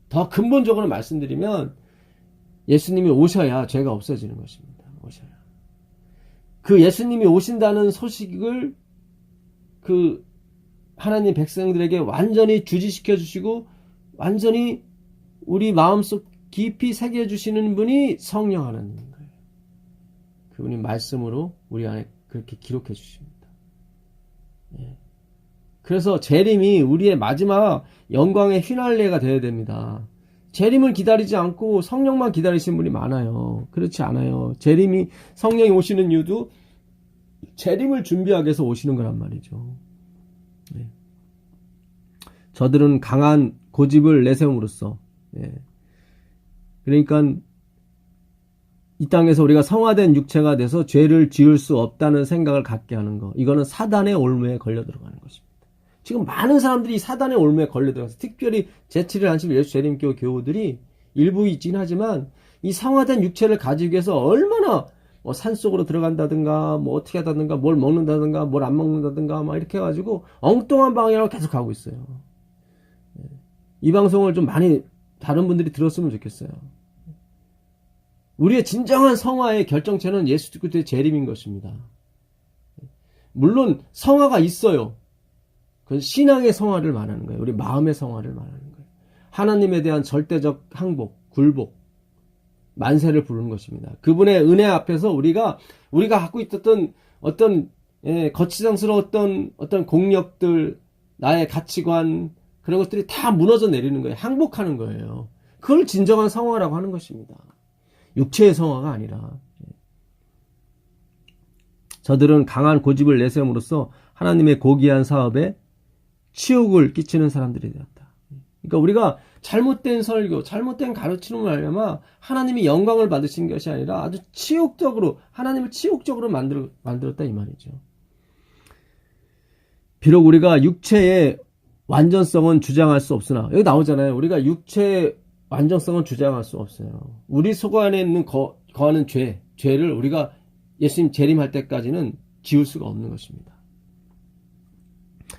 더 근본적으로 말씀드리면 예수님이 오셔야 죄가 없어지는 것입니다. 오셔야. 그 예수님이 오신다는 소식을 그 하나님 백성들에게 완전히 주지시켜 주시고 완전히 우리 마음속 깊이 새겨 주시는 분이 성령 하나님인 거예요. 그분이 말씀으로 우리 안에 그렇게 기록해 주십니다. 예. 그래서 재림이 우리의 마지막 영광의 휘날레가 되어야 됩니다. 재림을 기다리지 않고 성령만 기다리시는 분이 많아요. 그렇지 않아요. 재림이, 성령이 오시는 이유도 재림을 준비하기 위해서 오시는 거란 말이죠. 예. 저들은 강한 고집을 내세움으로써, 예. 그러니까 이 땅에서 우리가 성화된 육체가 돼서 죄를 지을 수 없다는 생각을 갖게 하는 거, 이거는 사단의 올무에 걸려 들어가는 것입니다. 지금 많은 사람들이 사단의 올무에 걸려 들어가서, 특별히 제7일 안식 예수 재림교 교우들이 일부 있긴 하지만 이 성화된 육체를 가지기 위해서 얼마나 뭐 산속으로 들어간다든가 뭐 어떻게 하다든가 뭘 먹는다든가 뭘 안 먹는다든가 막 이렇게 해가지고 엉뚱한 방향으로 계속 가고 있어요. 이 방송을 좀 많이 다른 분들이 들었으면 좋겠어요. 우리의 진정한 성화의 결정체는 예수 그리스도의 재림인 것입니다. 물론 성화가 있어요. 그건 신앙의 성화를 말하는 거예요. 우리 마음의 성화를 말하는 거예요. 하나님에 대한 절대적 항복, 굴복, 만세를 부르는 것입니다. 그분의 은혜 앞에서 우리가 갖고 있었던 어떤 거치장스러웠던 어떤 공력들, 나의 가치관, 그런 것들이 다 무너져 내리는 거예요. 항복하는 거예요. 그걸 진정한 성화라고 하는 것입니다. 육체의 성화가 아니라. 저들은 강한 고집을 내세움으로써 하나님의 고귀한 사업에 치욕을 끼치는 사람들이 되었다. 그러니까 우리가 잘못된 설교, 잘못된 가르침을 하려면 하나님이 영광을 받으신 것이 아니라 아주 치욕적으로, 하나님을 치욕적으로 만들었다 이 말이죠. 비록 우리가 육체의 완전성은 주장할 수 없으나, 여기 나오잖아요. 우리가 육체의 완전성은 주장할 수 없어요. 우리 속 안에 있는 거하는 죄를 우리가 예수님 재림할 때까지는 지울 수가 없는 것입니다.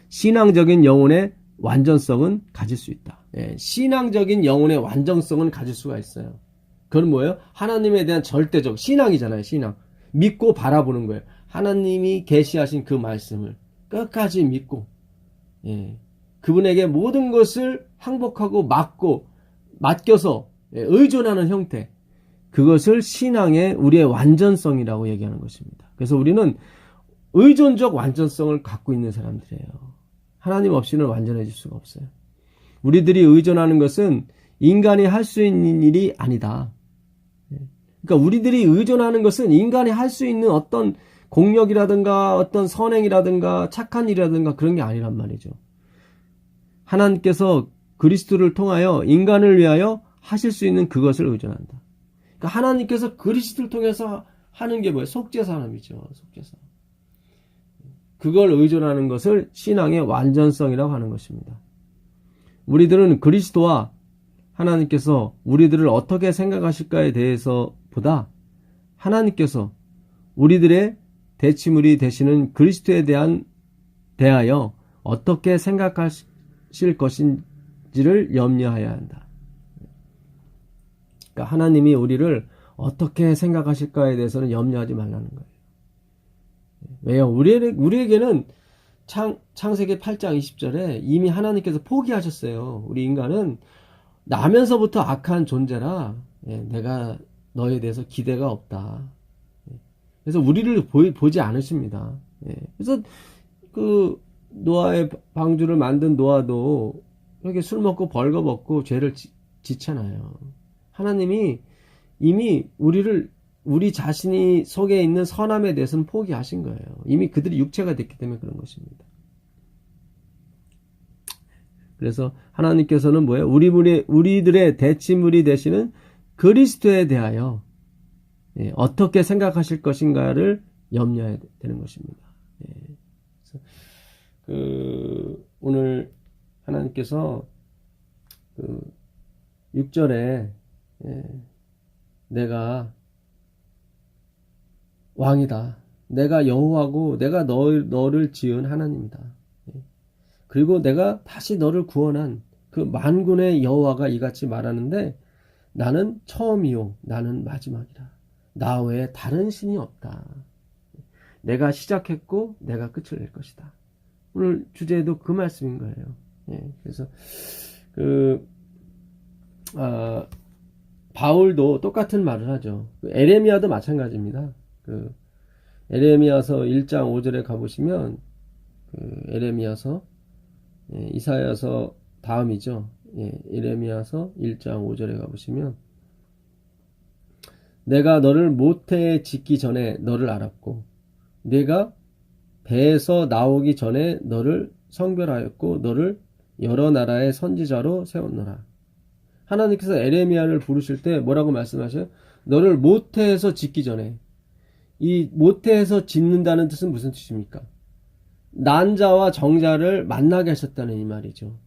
신앙적인 영혼의 완전성은 가질 수 있다. 예, 신앙적인 영혼의 완전성은 가질 수가 있어요. 그건 뭐예요? 하나님에 대한 절대적 신앙이잖아요. 신앙. 믿고 바라보는 거예요. 하나님이 계시하신 그 말씀을 끝까지 믿고, 예, 그분에게 모든 것을 항복하고 맡겨서 의존하는 형태, 그것을 신앙의 우리의 완전성이라고 얘기하는 것입니다. 그래서 우리는 의존적 완전성을 갖고 있는 사람들이에요. 하나님 없이는 완전해질 수가 없어요. 우리들이 의존하는 것은 인간이 할 수 있는 일이 아니다. 그러니까 우리들이 의존하는 것은 인간이 할 수 있는 어떤 공력이라든가 어떤 선행이라든가 착한 일이라든가 그런 게 아니란 말이죠. 하나님께서 그리스도를 통하여 인간을 위하여 하실 수 있는 그것을 의존한다. 그러니까 하나님께서 그리스도를 통해서 하는 게 뭐예요? 속죄사함이죠. 속죄사. 그걸 의존하는 것을 신앙의 완전성이라고 하는 것입니다. 우리들은 그리스도와 하나님께서 우리들을 어떻게 생각하실까에 대해서 보다 하나님께서 우리들의 대치물이 되시는 그리스도에 대하여 어떻게 생각하실 것인지를 염려해야 한다. 그러니까 하나님이 우리를 어떻게 생각하실까에 대해서는 염려하지 말라는 거예요. 왜요? 우리에게는 창세기 8장 20절에 이미 하나님께서 포기하셨어요. 우리 인간은 나면서부터 악한 존재라 내가 너에 대해서 기대가 없다. 그래서 우리를 보지 않으십니다. 그래서 그 노아의 방주를 만든 노아도 이렇게 술 먹고 벌거벗고 죄를 짓잖아요. 하나님이 이미 우리 자신이 속에 있는 선함에 대해서는 포기하신 거예요. 이미 그들이 육체가 됐기 때문에 그런 것입니다. 그래서 하나님께서는 뭐예요? 우리들의 대치물이 되시는 그리스도에 대하여 어떻게 생각하실 것인가를 염려해야 되는 것입니다. 그래서 오늘 하나님께서 6절에 내가 왕이다. 내가 여호와고 내가 너를 지은 하나님이다. 그리고 내가 다시 너를 구원한 그 만군의 여호와가 이같이 말하는데 나는 처음이요 나는 마지막이라. 나 외에 다른 신이 없다. 내가 시작했고 내가 끝을 낼 것이다. 오늘 주제도 그 말씀인 거예요. 그래서 바울도 똑같은 말을 하죠. 에레미야도 마찬가지입니다. 에레미야서 1장 5절에 가보시면 에레미야서 이사야서 다음이죠. 에레미야서 1장 5절에 가보시면 내가 너를 모태에 짓기 전에 너를 알았고 내가 배에서 나오기 전에 너를 성별하였고 너를 여러 나라의 선지자로 세웠노라. 하나님께서 에레미야를 부르실 때 뭐라고 말씀하셔요? 너를 모태에서 짓기 전에. 이 모태에서 짓는다는 뜻은 무슨 뜻입니까? 난자와 정자를 만나게 하셨다는 이 말이죠.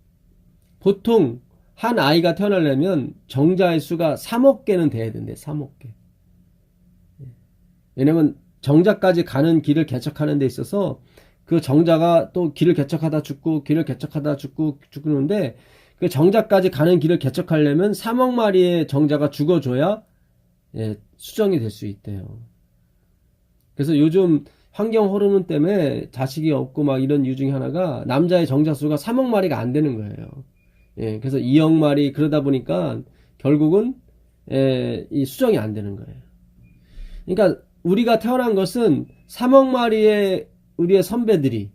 보통 한 아이가 태어나려면 정자의 수가 3억 개는 돼야 된대. 3억 개. 왜냐면 정자까지 가는 길을 개척하는 데 있어서 그 정자가 또 길을 개척하다 죽고 길을 개척하다 죽는데 그 정자까지 가는 길을 개척하려면 3억 마리의 정자가 죽어줘야 수정이 될 수 있대요. 그래서 요즘 환경 호르몬 때문에 자식이 없고 막 이런 이유 중에 하나가 남자의 정자 수가 3억 마리가 안 되는 거예요. 그래서 2억 마리 그러다 보니까 결국은 이 수정이 안 되는 거예요. 그러니까 우리가 태어난 것은 3억 마리의 우리의 선배들이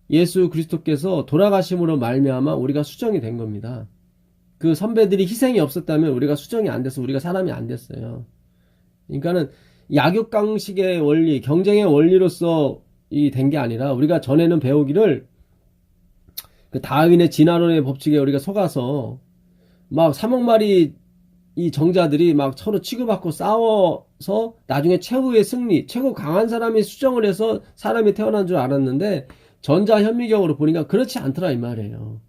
예수 그리스도께서 돌아가심으로 말미암아 우리가 수정이 된 겁니다. 그 선배들이 희생이 없었다면 우리가 수정이 안 돼서 우리가 사람이 안 됐어요. 그러니까는 약육강식의 원리, 경쟁의 원리로서 된 게 아니라 우리가 전에는 배우기를 그 다윈의 진화론의 법칙에 우리가 속아서 막 3억 마리 이 정자들이 막 서로 치고받고 싸워서 나중에 최후의 승리, 최고 강한 사람이 수정을 해서 사람이 태어난 줄 알았는데 전자현미경으로 보니까 그렇지 않더라 이 말이에요.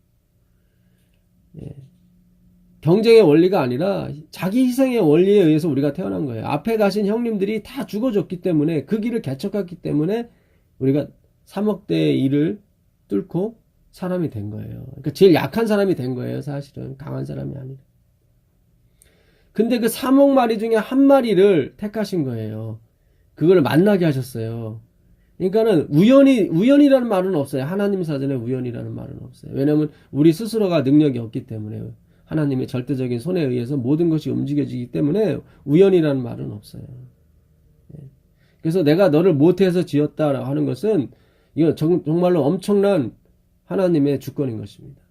경쟁의 원리가 아니라 자기 희생의 원리에 의해서 우리가 태어난 거예요. 앞에 가신 형님들이 다 죽어줬기 때문에 그 길을 개척했기 때문에 우리가 3억 대의 일을 뚫고 사람이 된 거예요. 그러니까 제일 약한 사람이 된 거예요. 사실은 강한 사람이 아니라. 근데 그 3억 마리 중에 한 마리를 택하신 거예요. 그걸 만나게 하셨어요. 그러니까는 우연이라는 말은 없어요. 하나님 사전에 우연이라는 말은 없어요. 왜냐하면 우리 스스로가 능력이 없기 때문에 하나님의 절대적인 손에 의해서 모든 것이 움직여지기 때문에 우연이라는 말은 없어요. 그래서 내가 너를 모태에서 지었다라고 하는 것은 이건 정말로 엄청난 하나님의 주권인 것입니다.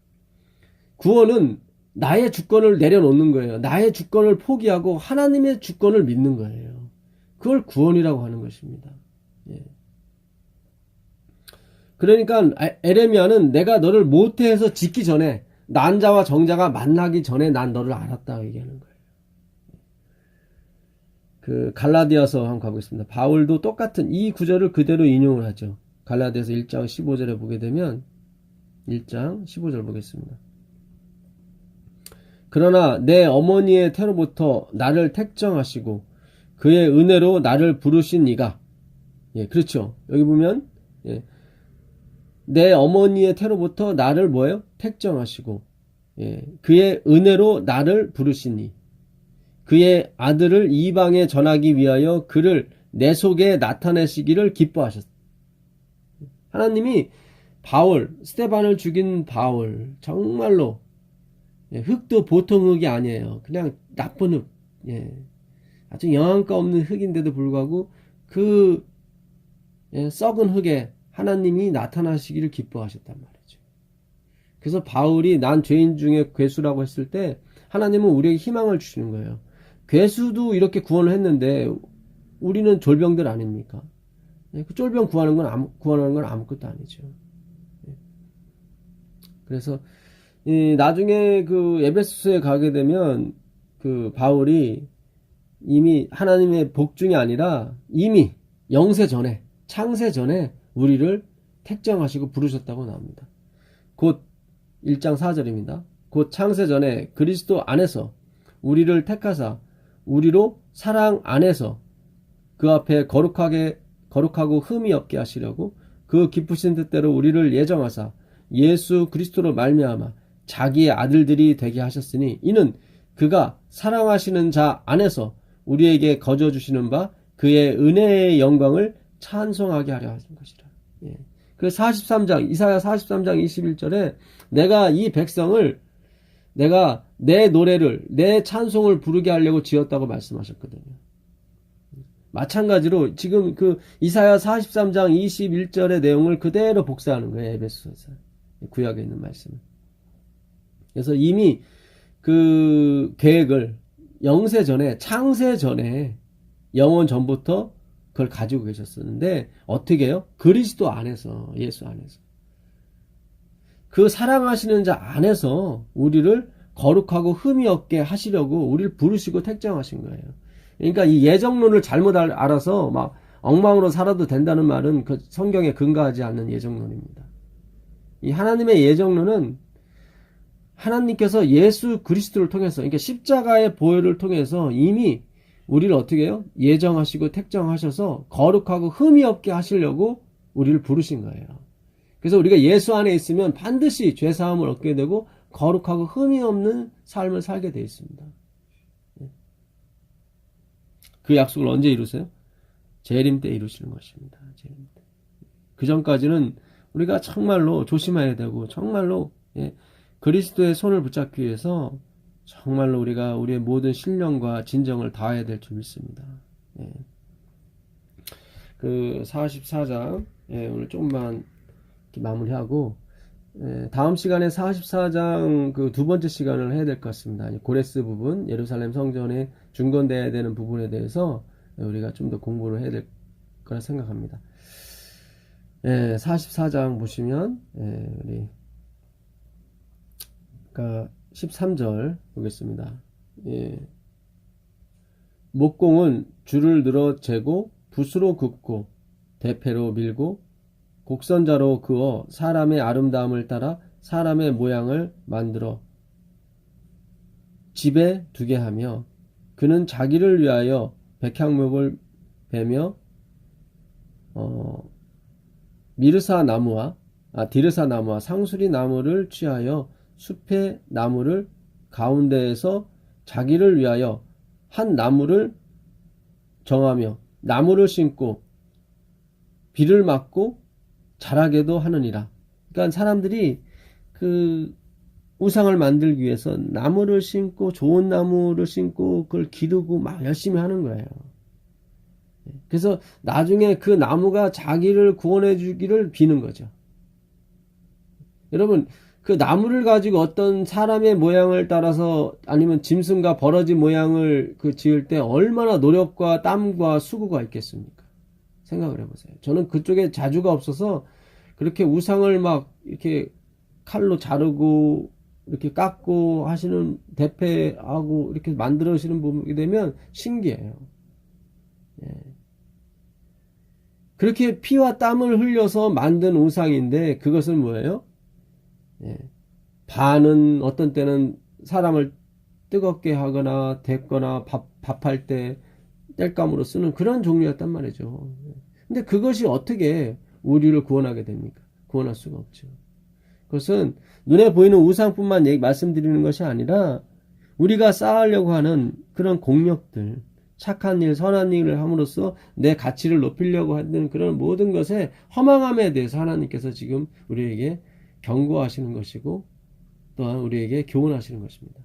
구원은 나의 주권을 내려놓는 거예요. 나의 주권을 포기하고 하나님의 주권을 믿는 거예요. 그걸 구원이라고 하는 것입니다. 그러니까 에레미야는 내가 너를 모태에서 짓기 전에 난자와 정자가 만나기 전에 난 너를 알았다 얘기하는 거예요. 그 갈라디아서 한번 가보겠습니다. 바울도 똑같은 이 구절을 그대로 인용을 하죠. 갈라디아서 1장 15절에 보게 되면 1장 15절 보겠습니다. 그러나 내 어머니의 태로부터 나를 택정하시고 그의 은혜로 나를 부르신 이가 그렇죠. 여기 보면 내 어머니의 태로부터 나를 뭐예요? 택정하시고 그의 은혜로 나를 부르시니 그의 아들을 이방에 전하기 위하여 그를 내 속에 나타내시기를 기뻐하셨다. 하나님이 스테반을 죽인 바울 정말로 흙도 보통 흙이 아니에요. 그냥 나쁜 흙. 아주 영양가 없는 흙인데도 불구하고 그 썩은 흙에 하나님이 나타나시기를 기뻐하셨단 말이죠. 그래서 바울이 난 죄인 중에 괴수라고 했을 때 하나님은 우리에게 희망을 주시는 거예요. 괴수도 이렇게 구원을 했는데 우리는 졸병들 아닙니까? 그 쫄병 구하는 건 아무것도 아니죠. 그래서 나중에 그 에베소서에 가게 되면 그 바울이 이미 하나님의 복중이 아니라 이미 영세 전에 창세 전에 우리를 택정하시고 부르셨다고 나옵니다. 곧 1장 4절입니다. 곧 창세 전에 그리스도 안에서 우리를 택하사 우리로 사랑 안에서 그 앞에 거룩하고 흠이 없게 하시려고 그 기쁘신 뜻대로 우리를 예정하사 예수 그리스도로 말미암아 자기의 아들들이 되게 하셨으니 이는 그가 사랑하시는 자 안에서 우리에게 거저 주시는 바 그의 은혜의 영광을 찬송하게 하려 하신 것이라. 그 43장 이사야 43장 21절에 내가 이 백성을 내가 내 노래를 내 찬송을 부르게 하려고 지었다고 말씀하셨거든요. 마찬가지로 지금 그 이사야 43장 21절의 내용을 그대로 복사하는 거예요. 에베소서 구약에 있는 말씀을. 그래서 이미 그 계획을 영세 전에, 창세 전에, 영원 전부터 그걸 가지고 계셨었는데 어떻게 해요? 그리스도 안에서, 예수 안에서 그 사랑하시는 자 안에서 우리를 거룩하고 흠이 없게 하시려고 우리를 부르시고 택정하신 거예요. 그러니까 이 예정론을 잘못 알아서 막 엉망으로 살아도 된다는 말은 그 성경에 근거하지 않는 예정론입니다. 이 하나님의 예정론은 하나님께서 예수 그리스도를 통해서, 그러니까 십자가의 보혈을 통해서 이미 우리를 어떻게 해요? 예정하시고 택정하셔서 거룩하고 흠이 없게 하시려고 우리를 부르신 거예요. 그래서 우리가 예수 안에 있으면 반드시 죄사함을 얻게 되고 거룩하고 흠이 없는 삶을 살게 되어 있습니다. 그 약속을 언제 이루세요? 재림 때 이루시는 것입니다. 재림 때. 그 전까지는 우리가 정말로 조심해야 되고 정말로 그리스도의 손을 붙잡기 위해서 정말로 우리가 우리의 모든 신령과 진정을 다해야 될 줄 믿습니다. 그 44장 오늘 조금만 마무리하고 다음 시간에 44장 그 두 번째 시간을 해야 될 것 같습니다. 고레스 부분, 예루살렘 성전에 중건돼야 되는 부분에 대해서 우리가 좀 더 공부를 해야 될 거라 생각합니다. 44장 보시면 우리 그러니까 13절 보겠습니다. 목공은 줄을 늘어 재고 붓으로 긋고 대패로 밀고 곡선자로 그어 사람의 아름다움을 따라 사람의 모양을 만들어 집에 두게 하며 그는 자기를 위하여 백향목을 베며 디르사 나무와 상수리 나무를 취하여 숲의 나무를 가운데에서 자기를 위하여 한 나무를 정하며 나무를 심고 비를 맞고 자라게도 하느니라. 그러니까 사람들이 그 우상을 만들기 위해서 나무를 심고 좋은 나무를 심고 그걸 기르고 막 열심히 하는 거예요. 그래서 나중에 그 나무가 자기를 구원해 주기를 비는 거죠. 여러분, 그 나무를 가지고 어떤 사람의 모양을 따라서 아니면 짐승과 버러지 모양을 그 지을 때 얼마나 노력과 땀과 수고가 있겠습니까? 생각을 해보세요. 저는 그쪽에 자주가 없어서 그렇게 우상을 막 이렇게 칼로 자르고 이렇게 깎고 하시는 대패하고 이렇게 만들어지는 부분이 되면 신기해요. 그렇게 피와 땀을 흘려서 만든 우상인데 그것은 뭐예요? 반은 어떤 때는 사람을 뜨겁게 하거나 데거나 밥할 때 땔감으로 쓰는 그런 종류였단 말이죠. 근데 그것이 어떻게 우리를 구원하게 됩니까? 구원할 수가 없죠. 그것은 눈에 보이는 우상뿐만 말씀드리는 것이 아니라 우리가 쌓으려고 하는 그런 공력들, 착한 일, 선한 일을 함으로써 내 가치를 높이려고 하는 그런 모든 것의 허망함에 대해서 하나님께서 지금 우리에게 경고하시는 것이고 또한 우리에게 교훈하시는 것입니다.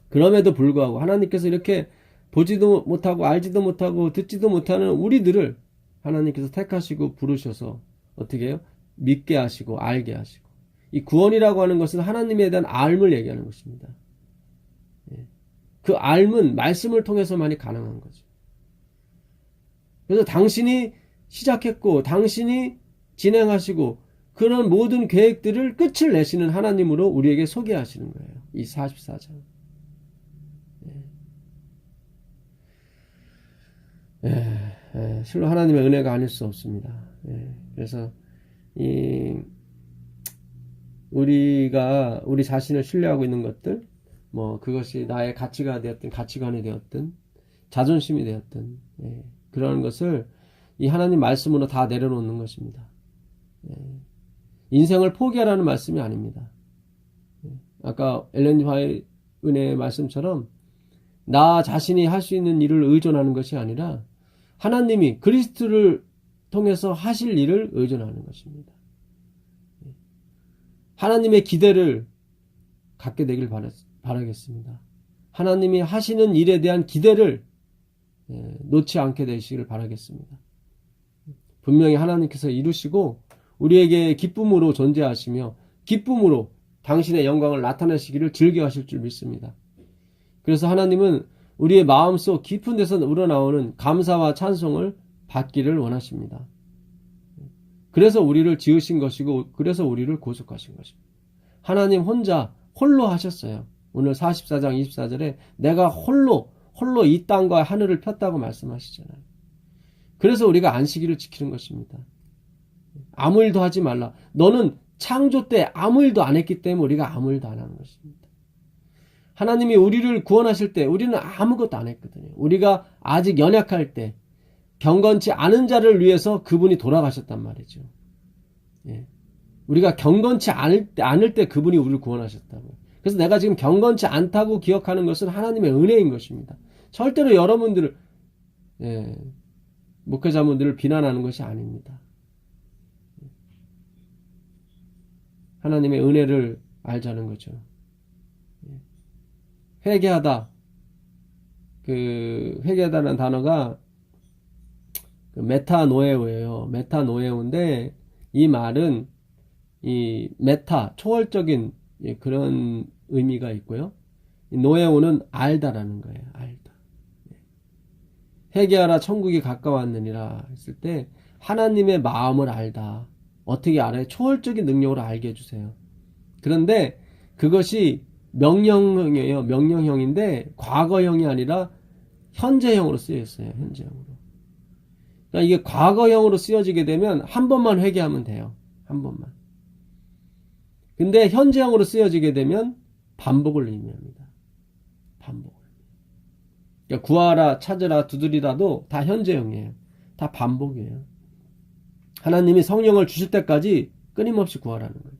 그럼에도 불구하고 하나님께서 이렇게 보지도 못하고 알지도 못하고 듣지도 못하는 우리들을 하나님께서 택하시고 부르셔서 어떻게 해요? 믿게 하시고 알게 하시고, 이 구원이라고 하는 것은 하나님에 대한 알을 얘기하는 것입니다. 그 알은 말씀을 통해서만이 가능한 거죠. 그래서 당신이 시작했고 당신이 진행하시고 그런 모든 계획들을 끝을 내시는 하나님으로 우리에게 소개하시는 거예요. 이 44장. 실로 하나님의 은혜가 아닐 수 없습니다. 그래서 우리가 우리 자신을 신뢰하고 있는 것들, 뭐 그것이 나의 가치가 되었든 가치관이 되었든 자존심이 되었든 그런 것을 이 하나님 말씀으로 다 내려놓는 것입니다. 인생을 포기하라는 말씀이 아닙니다. 아까 엘렌 화이트의 말씀처럼 나 자신이 할 수 있는 일을 의존하는 것이 아니라 하나님이 그리스도를 통해서 하실 일을 의존하는 것입니다. 하나님의 기대를 갖게 되길 바라겠습니다. 하나님이 하시는 일에 대한 기대를 놓지 않게 되시길 바라겠습니다. 분명히 하나님께서 이루시고 우리에게 기쁨으로 존재하시며 기쁨으로 당신의 영광을 나타내시기를 즐겨하실 줄 믿습니다. 그래서 하나님은 우리의 마음속 깊은 데서 우러나오는 감사와 찬송을 받기를 원하십니다. 그래서 우리를 지으신 것이고 그래서 우리를 구속하신 것입니다. 하나님 혼자 홀로 하셨어요. 오늘 44장 24절에 내가 홀로 이 땅과 하늘을 폈다고 말씀하시잖아요. 그래서 우리가 안식일을 지키는 것입니다. 아무 일도 하지 말라. 너는 창조 때 아무 일도 안 했기 때문에 우리가 아무 일도 안 하는 것입니다. 하나님이 우리를 구원하실 때 우리는 아무것도 안 했거든요. 우리가 아직 연약할 때 경건치 않은 자를 위해서 그분이 돌아가셨단 말이죠. 예. 우리가 경건치 않을 때 그분이 우리를 구원하셨다고. 그래서 내가 지금 경건치 않다고 기억하는 것은 하나님의 은혜인 것입니다. 절대로 여러분들을 목회자분들을 비난하는 것이 아닙니다. 하나님의 은혜를 알자는 거죠. 회개하다. 회개하다는 단어가 메타노에오예요. 메타노에오인데 이 말은 이 메타 초월적인 그런 의미가 있고요. 노에오는 알다라는 거예요. 알다. 회개하라 천국이 가까웠느니라 했을 때 하나님의 마음을 알다. 어떻게 알아요? 초월적인 능력으로 알게 해주세요. 그런데 그것이 명령형이에요. 명령형인데 과거형이 아니라 현재형으로 쓰여 있어요. 현재형으로. 그러니까 이게 과거형으로 쓰여지게 되면 한 번만 회개하면 돼요. 한 번만. 근데 현재형으로 쓰여지게 되면 반복을 의미합니다. 반복을. 그러니까 구하라, 찾으라, 두드리라도 다 현재형이에요. 다 반복이에요. 하나님이 성령을 주실 때까지 끊임없이 구하라는 거예요.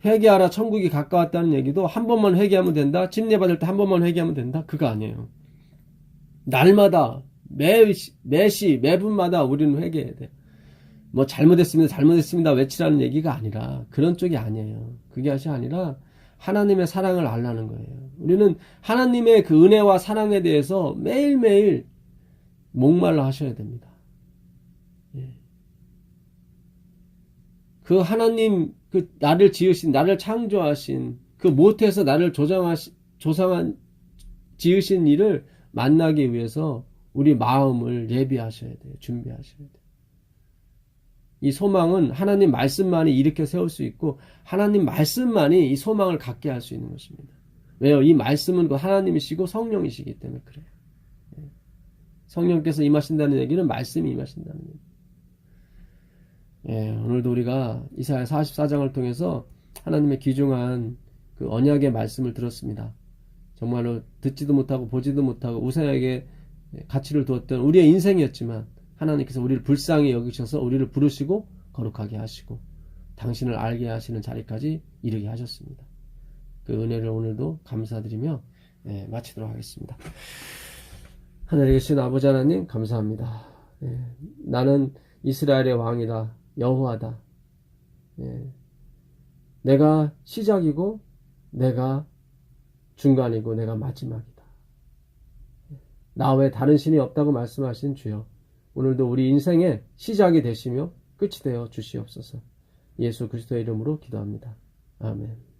회개하라, 천국이 가까웠다는 얘기도 한 번만 회개하면 된다. 침례받을 때 한 번만 회개하면 된다. 그거 아니에요. 날마다 매시 매분마다 우리는 회개해야 돼요. 뭐 잘못했습니다 외치라는 얘기가 아니라 그런 쪽이 아니에요. 그게 아니라 하나님의 사랑을 알라는 거예요. 우리는 하나님의 그 은혜와 사랑에 대해서 매일매일 목말라 하셔야 됩니다. 그 하나님 그 나를 지으신 나를 창조하신 그 못해서 나를 지으신 이를 만나기 위해서 우리 마음을 예비하셔야 돼요. 준비하셔야 돼요. 이 소망은 하나님 말씀만이 일으켜 세울 수 있고 하나님 말씀만이 이 소망을 갖게 할 수 있는 것입니다. 왜요? 이 말씀은 그 하나님이시고 성령이시기 때문에 그래요. 성령께서 임하신다는 얘기는 말씀이 임하신다는 얘기예요. 오늘도 우리가 이사야 44장을 통해서 하나님의 귀중한 그 언약의 말씀을 들었습니다. 정말로 듣지도 못하고 보지도 못하고 우상에게 가치를 두었던 우리의 인생이었지만 하나님께서 우리를 불쌍히 여기셔서 우리를 부르시고 거룩하게 하시고 당신을 알게 하시는 자리까지 이르게 하셨습니다. 그 은혜를 오늘도 감사드리며 마치도록 하겠습니다. 하늘에 계신 아버지 하나님 감사합니다. 나는 이스라엘의 왕이다. 여호와다. 내가 시작이고 내가 중간이고 내가 마지막이다. 나 외에 다른 신이 없다고 말씀하신 주여 오늘도 우리 인생의 시작이 되시며 끝이 되어 주시옵소서. 예수 그리스도의 이름으로 기도합니다. 아멘.